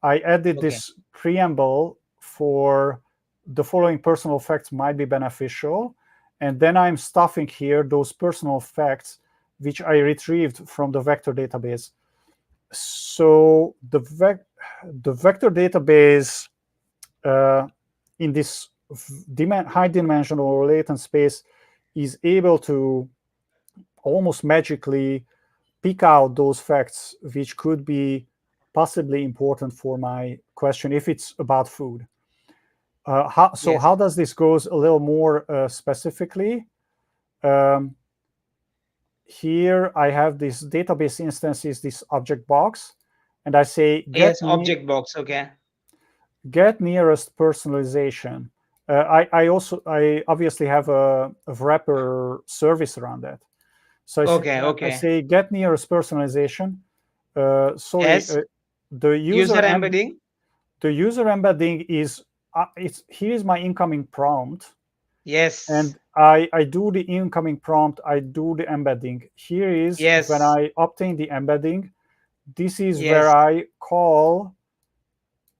I added Okay. this preamble for the following personal facts might be beneficial, and then I'm stuffing here those personal facts which I retrieved from the vector database. So the vector database in this high dimensional latent space is able to almost magically pick out those facts which could be possibly important for my question if it's about food. Yes. How does this goes a little more specifically? Um, Here I have this database instances, this object box, and I say Yes. Object box. Okay. get nearest personalization. I obviously have a wrapper service around that. So Okay. I Okay. say get nearest personalization. Sorry, Yes. the User embedding. embedding is it's here is my incoming prompt, Yes. and I do the incoming prompt, I do the embedding. Here is when Yes. I obtain the embedding. This is where Yes. I call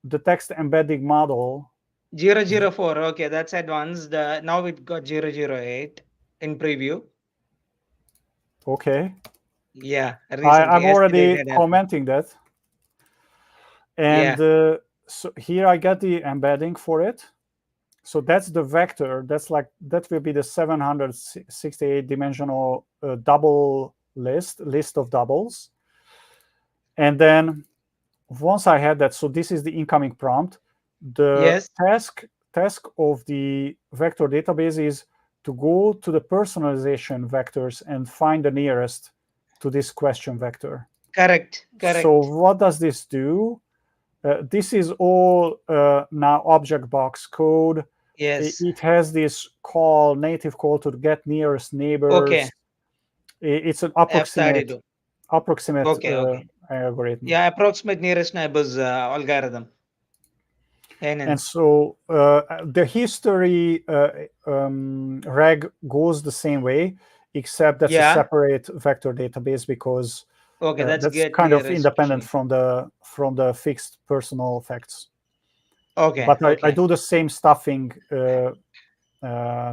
the text embedding model. 004. Okay. That's advanced. Now it got 008 in preview. Okay, Yeah. Recently, I'm yesterday already that happened. commenting that, and Yeah. so here I get the embedding for it. So that's the vector. That will be the 768 dimensional double list of doubles. And then once I had that, so this is the incoming prompt. The Yes. task of the vector database is to go to the personalization vectors and find the nearest to this question vector. Correct. So Correct. what does this do? This is all now object box code. Yes. It has this native call to get nearest Okay. neighbors. It's an F32. approximate Okay. Okay. algorithm. Yeah. Approximate nearest neighbors algorithm. And NN. so the history reg goes the same way, except that's a Yeah. separate vector database because Okay. That's that's get kind of nearest independent tree. from the fixed personal facts. Okay. But I Okay. do the same stuffing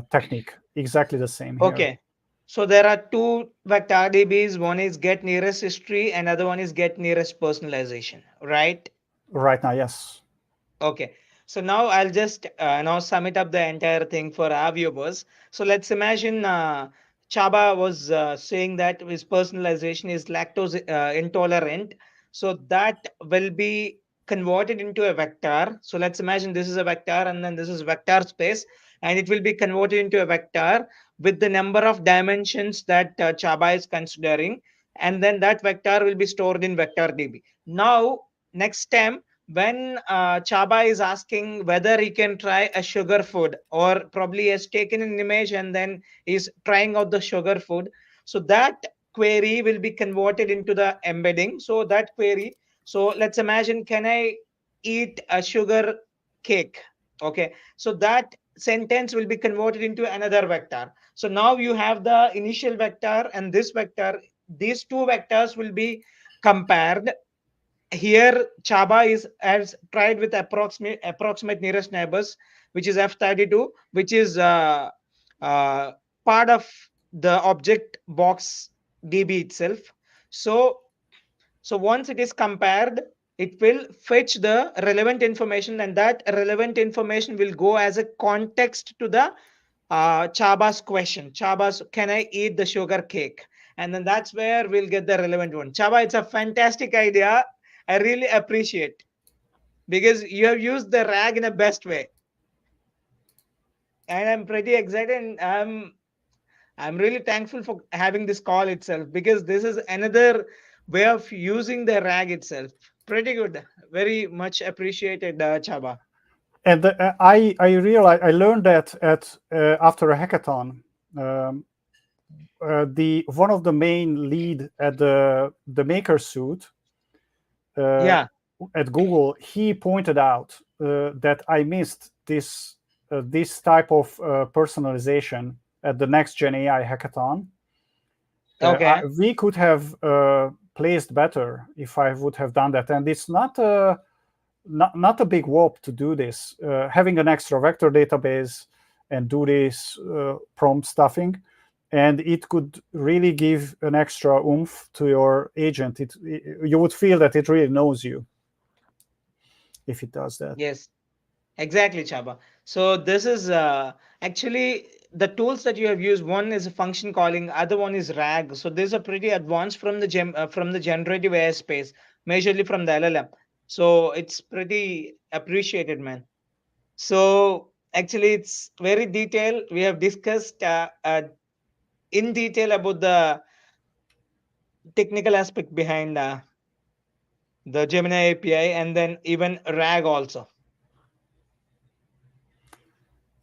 technique, exactly the same here. Okay. So there are two vector DBs. One is get nearest history, and other one is get nearest personalization. Right? Right now, yes. Okay. So now I'll just now sum it up the entire thing for our viewers. So let's imagine Chaba was saying that his personalization is lactose intolerant. So that will be converted into a vector. So let's imagine this is a vector and then this is vector space, and it will be converted into a vector with the number of dimensions that Chaba is considering, and then that vector will be stored in vector DB. Now, next time when Chaba is asking whether he can try a sugar food, or probably has taken an image and then is trying out the sugar food. So that query will be converted into the embedding. So that query, so let's imagine, can I eat a sugar cake? Okay. So that sentence will be converted into another vector. So now you have the initial vector and this vector. These two vectors will be compared. Here Chaba is has tried with approximate nearest neighbors, which is F32, which is uh, part of the object box DB itself. So once it is compared, it will fetch the relevant information, and that relevant information will go as a context to the Chaba's question. Chaba's, can I eat the sugar cake? And then that's where we'll get the relevant one. Chaba, it's a fantastic idea. I really appreciate, because you have used the RAG in a best way, and I'm pretty excited. And I'm really thankful for having this call itself, because this is another way of using the RAG itself. Pretty good. Very much appreciated, Chaba. And I realized, I learned that at after a hackathon. Um, the one of the main lead at the maker suit Yeah. at Google, he pointed out that I missed this type of personalization at the next Gen AI hackathon. Okay. We could have placed better if I would have done that, and it's not a big whoop to do this. Having an extra vector database and do this prompt stuffing, and it could really give an extra oomph to your agent. You would feel that it really knows you if it does that. Yes. Exactly, Chaba. So this is actually the tools that you have used. One is function calling, other one is RAG. So these are pretty advanced from the from the generative AI space, majorly from the LLM. So it's pretty appreciated, man. So actually, it's very detailed. We have discussed in detail about the technical aspect behind the Gemini API, and then even RAG also.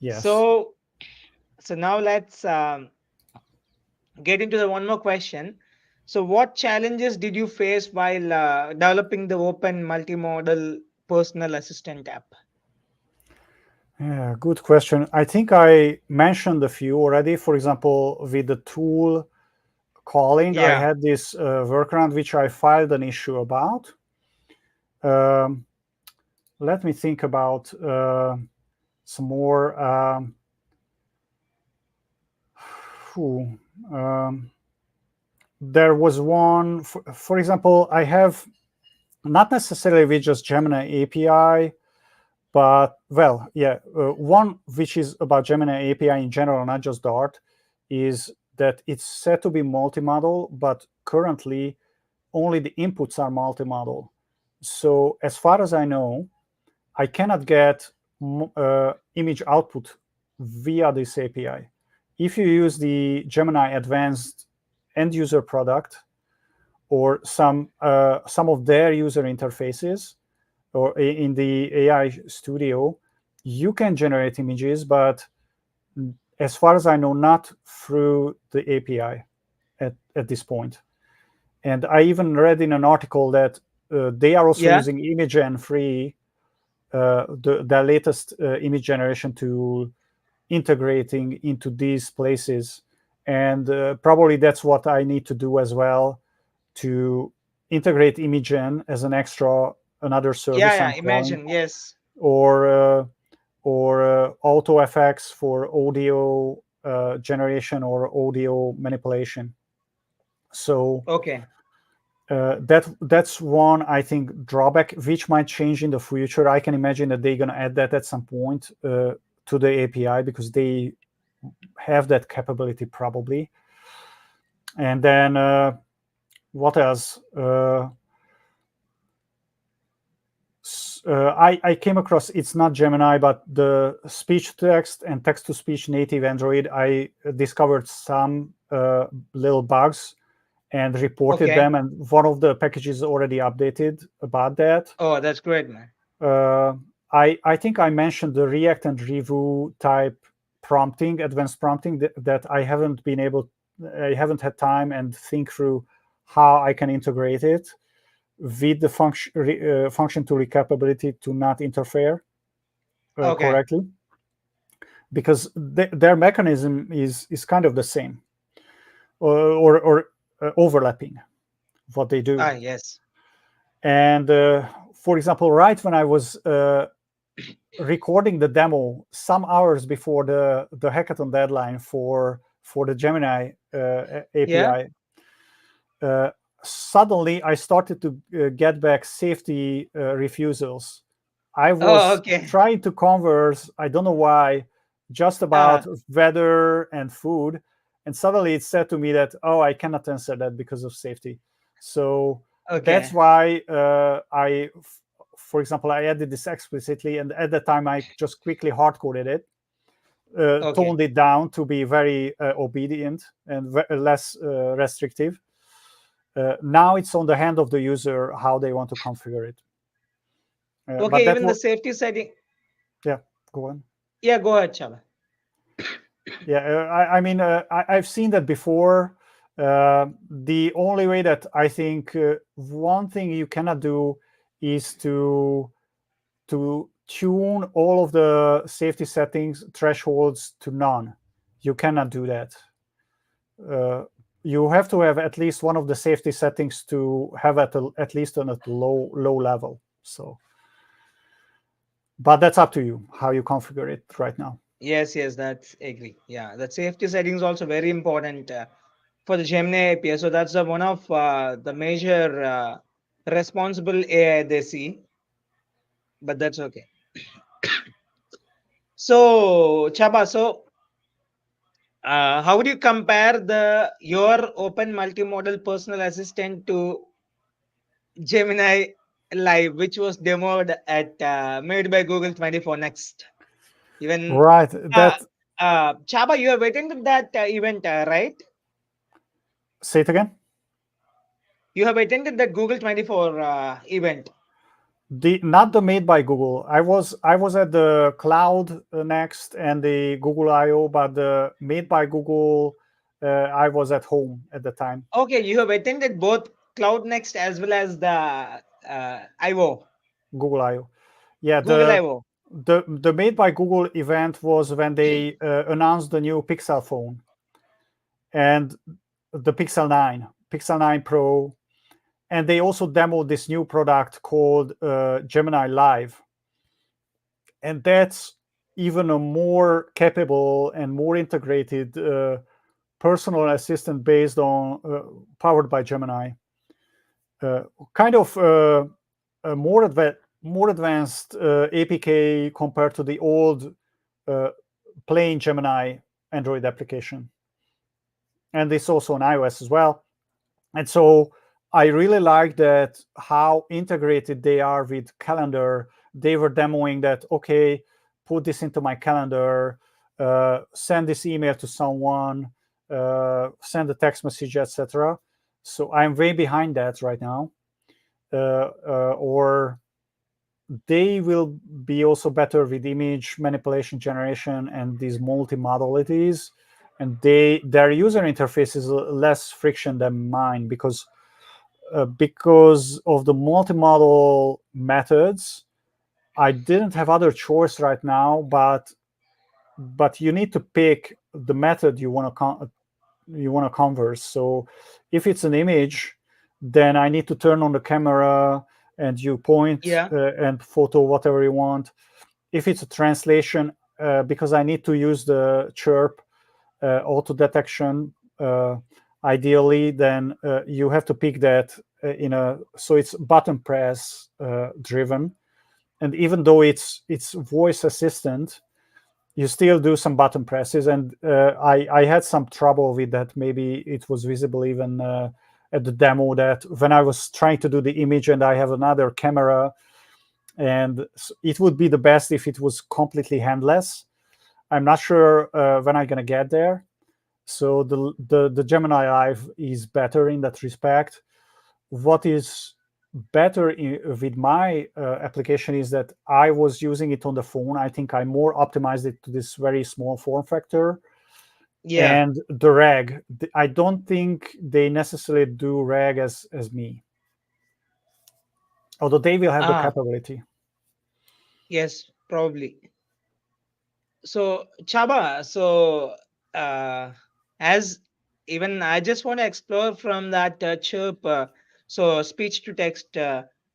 Yes. So now let's get into the one more question. So, what challenges did you face while developing the open multimodal personal assistant app? Yeah, good question. I think I mentioned a few already. For example, with the tool calling, I Yeah, had this workaround which I filed an issue about. Um, Let me think about some more. Phew, there was one, for example, I have not necessarily with just Gemini API, but well, yeah, one which is about Gemini API in general, not just Dart, is that it's said to be multi-modal, but currently only the inputs are multi-modal. So as far as I know, I cannot get image output via this API. If you use the Gemini Advanced end user product or some of their user interfaces, or in the AI Studio, you can generate images, but as far as I know, not through the API at this point. And I even read in an article that they are also yeah, using ImageN free, the latest image generation tool, integrating into these places. And probably that's what I need to do as well, to integrate ImageN as an extra, another yeah, service yeah. I'm calling, Imagine, yes. or AutoFX for audio generation or audio manipulation. So Okay. That's one, I think, drawback which might change in the future. I can imagine that they're going to add that at some point to the API because they have that capability probably. And then what else? I came across, it's not Gemini, but the speech to text and text to speech native Android. I discovered some little bugs and reported Okay. them, and one of the packages already updated about that. Oh, that's great, man. I think I mentioned the React and Review type prompting, advanced prompting, that I haven't had time and think through how I can integrate it with the function to capability to not interfere Okay. correctly, because their mechanism is kind of the same or overlapping what they do. Yes. And for example, right when I was recording the demo some hours before the hackathon deadline for the Gemini API, suddenly I started to get back safety refusals. I was Okay. trying to converse, I don't know why, just about weather and food, and suddenly it said to me that, oh, I cannot answer that because of safety. So that's why for example, I added this explicitly, and at the time I just quickly hard-coded it, toned it down to be very obedient and less restrictive. Now it's on the hand of the user how they want to configure it. Okay, even the safety setting. Yeah, go on. Yeah, go ahead, Csaba. Yeah, I mean, I've seen that before. The only way that I think one thing you cannot do is to tune all of the safety settings thresholds to none. You cannot do that. You have to have at least one of the safety settings to have at least on a low level. So, but that's up to you how you configure it right now. Yes, that's agree. Yeah, the safety settings also very important for the Gemini API. So that's one of the major responsible AI they see, but that's okay. So Csaba, how would you compare your open multimodal personal assistant to Gemini Live, which was demoed at made by Google 24 Next? Even right. Csaba, you have attended that event, right? Say it again. You have attended that Google 24 event. Not the made by Google. I was at the Cloud Next and the Google I/O, but the made by Google, I was at home at the time. Okay, you have attended both Cloud Next as well as the I/O. Google I/O. Yeah, Google I/O. the made by Google event was when they announced the new Pixel phone and the Pixel 9 Pro, and they also demoed this new product called Gemini Live, and that's even a more capable and more integrated personal assistant based on powered by Gemini. Kind of a more advanced APK compared to the old plain Gemini Android application, and it's also on iOS as well. And so I really like that how integrated they are with calendar. They were demoing that, okay, put this into my calendar, send this email to someone, send a text message, etc. So I'm way behind that right now. Or they will be also better with image manipulation generation and these multi-modalities. And their user interface is less friction than mine because of the multi-modal methods. I didn't have other choice right now, but you need to pick the method you want to converse. So if it's an image, then I need to turn on the camera and you point and photo whatever you want. If it's a translation, because I need to use the chirp auto detection, ideally, then you have to pick that so it's button press driven, and even though it's voice assistant, you still do some button presses, and I had some trouble with that. Maybe it was visible even at the demo, that when I was trying to do the image and I have another camera, and it would be the best if it was completely handless. I'm not sure when I'm gonna get there. So the Gemini Live is better in that respect. What is better with my application is that I was using it on the phone. I think I more optimized it to this very small form factor. Yeah. And the rag, I don't think they necessarily do rag as me, although they will have the Ah, capability. yes, probably. So, Chaba, so uh, as even I just want to explore from that chirp, so speech to text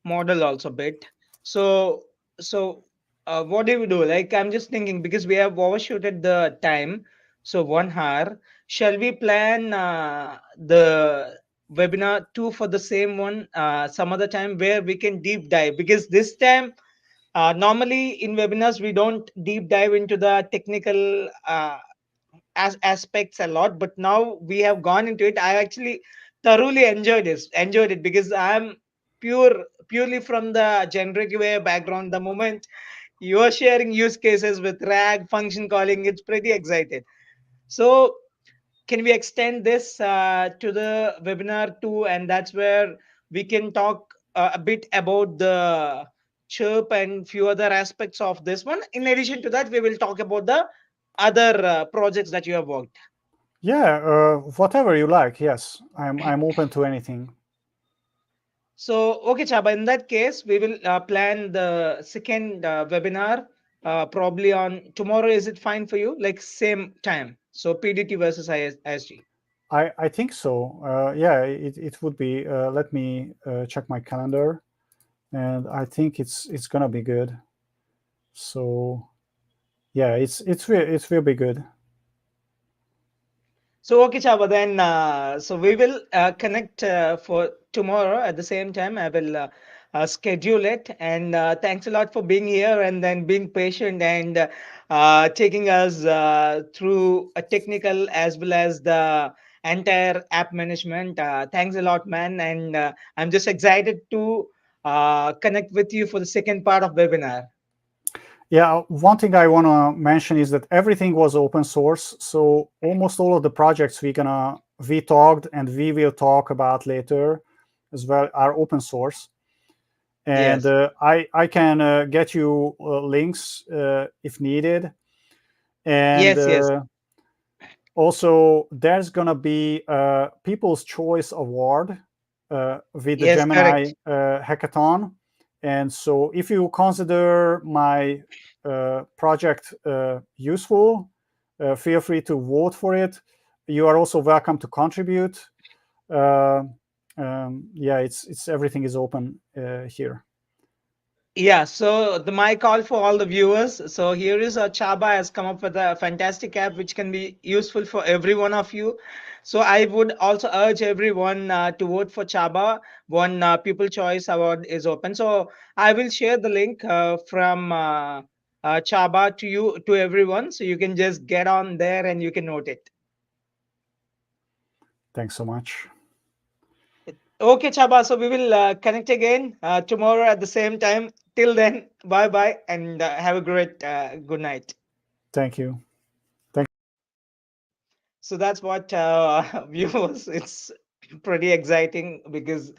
model also bit. So, so what do we do? Like, I'm just thinking because we have overshooted the time, so 1 hour. Shall we plan the webinar two for the same one some other time where we can deep dive? Because this time normally in webinars, we don't deep dive into the technical aspects a lot, but now we have gone into it. I actually thoroughly enjoyed it because I'm purely from the generative AI background. The moment you're sharing use cases with RAG function calling, it's pretty excited. So can we extend this to the webinar too, and that's where we can talk a bit about the chirp and few other aspects of this one. In addition to that, we will talk about the other projects that you have worked. Yeah, whatever you like. Yes, I'm open to anything. So okay, Chaba, in that case we will plan the second webinar probably on tomorrow. Is it fine for you, like same time? So PDT versus ISG. I think so. Yeah, it would be. Let me check my calendar, and I think it's gonna be good. So yeah, it will be good. So okay, Chaba, then so we will connect for tomorrow at the same time. I will schedule it, and thanks a lot for being here and then being patient and taking us through a technical as well as the entire app management. Thanks a lot, man, and I'm just excited to connect with you for the second part of webinar. Yeah, one thing I want to mention is that everything was open source. So almost all of the projects we talked and we will talk about later as well are open source. And Yes, I can get you links if needed. And yes, yes, also, there's gonna be a People's Choice Award with the yes, Gemini correct. hackathon. And so, if you consider my project useful, feel free to vote for it. You are also welcome to contribute. Uh, yeah, it's everything is open here. Yeah, so the my call for all the viewers. So here is Chaba has come up with a fantastic app which can be useful for every one of you. So I would also urge everyone to vote for Chaba. One People Choice Award is open. So I will share the link from Chaba to you to everyone. So you can just get on there and you can note it. Thanks so much. Okay, Chaba. So we will connect again tomorrow at the same time. Till then, bye bye and have a great good night. Thank you. Thank. So that's what viewers. It's pretty exciting because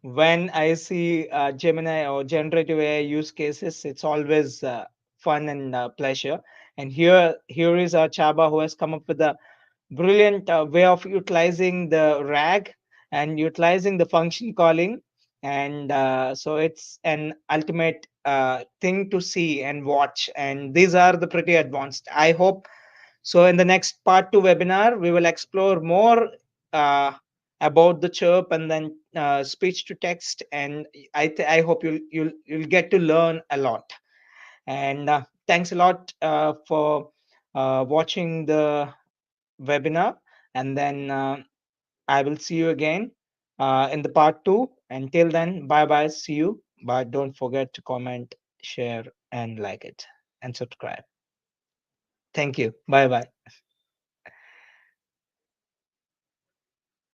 when I see Gemini or generative AI use cases, it's always fun and pleasure. And here is Chaba who has come up with a brilliant way of utilizing the RAG and utilizing the function calling. And so it's an ultimate thing to see and watch. And these are the pretty advanced. I hope so. In the next part two webinar, we will explore more uh, about the chirp and then speech to text. And I hope you'll get to learn a lot. And thanks a lot for watching the webinar. And then I will see you again in the part two. Until then, bye bye. See you. But don't forget to comment, share, and like it and subscribe. Thank you. Bye bye.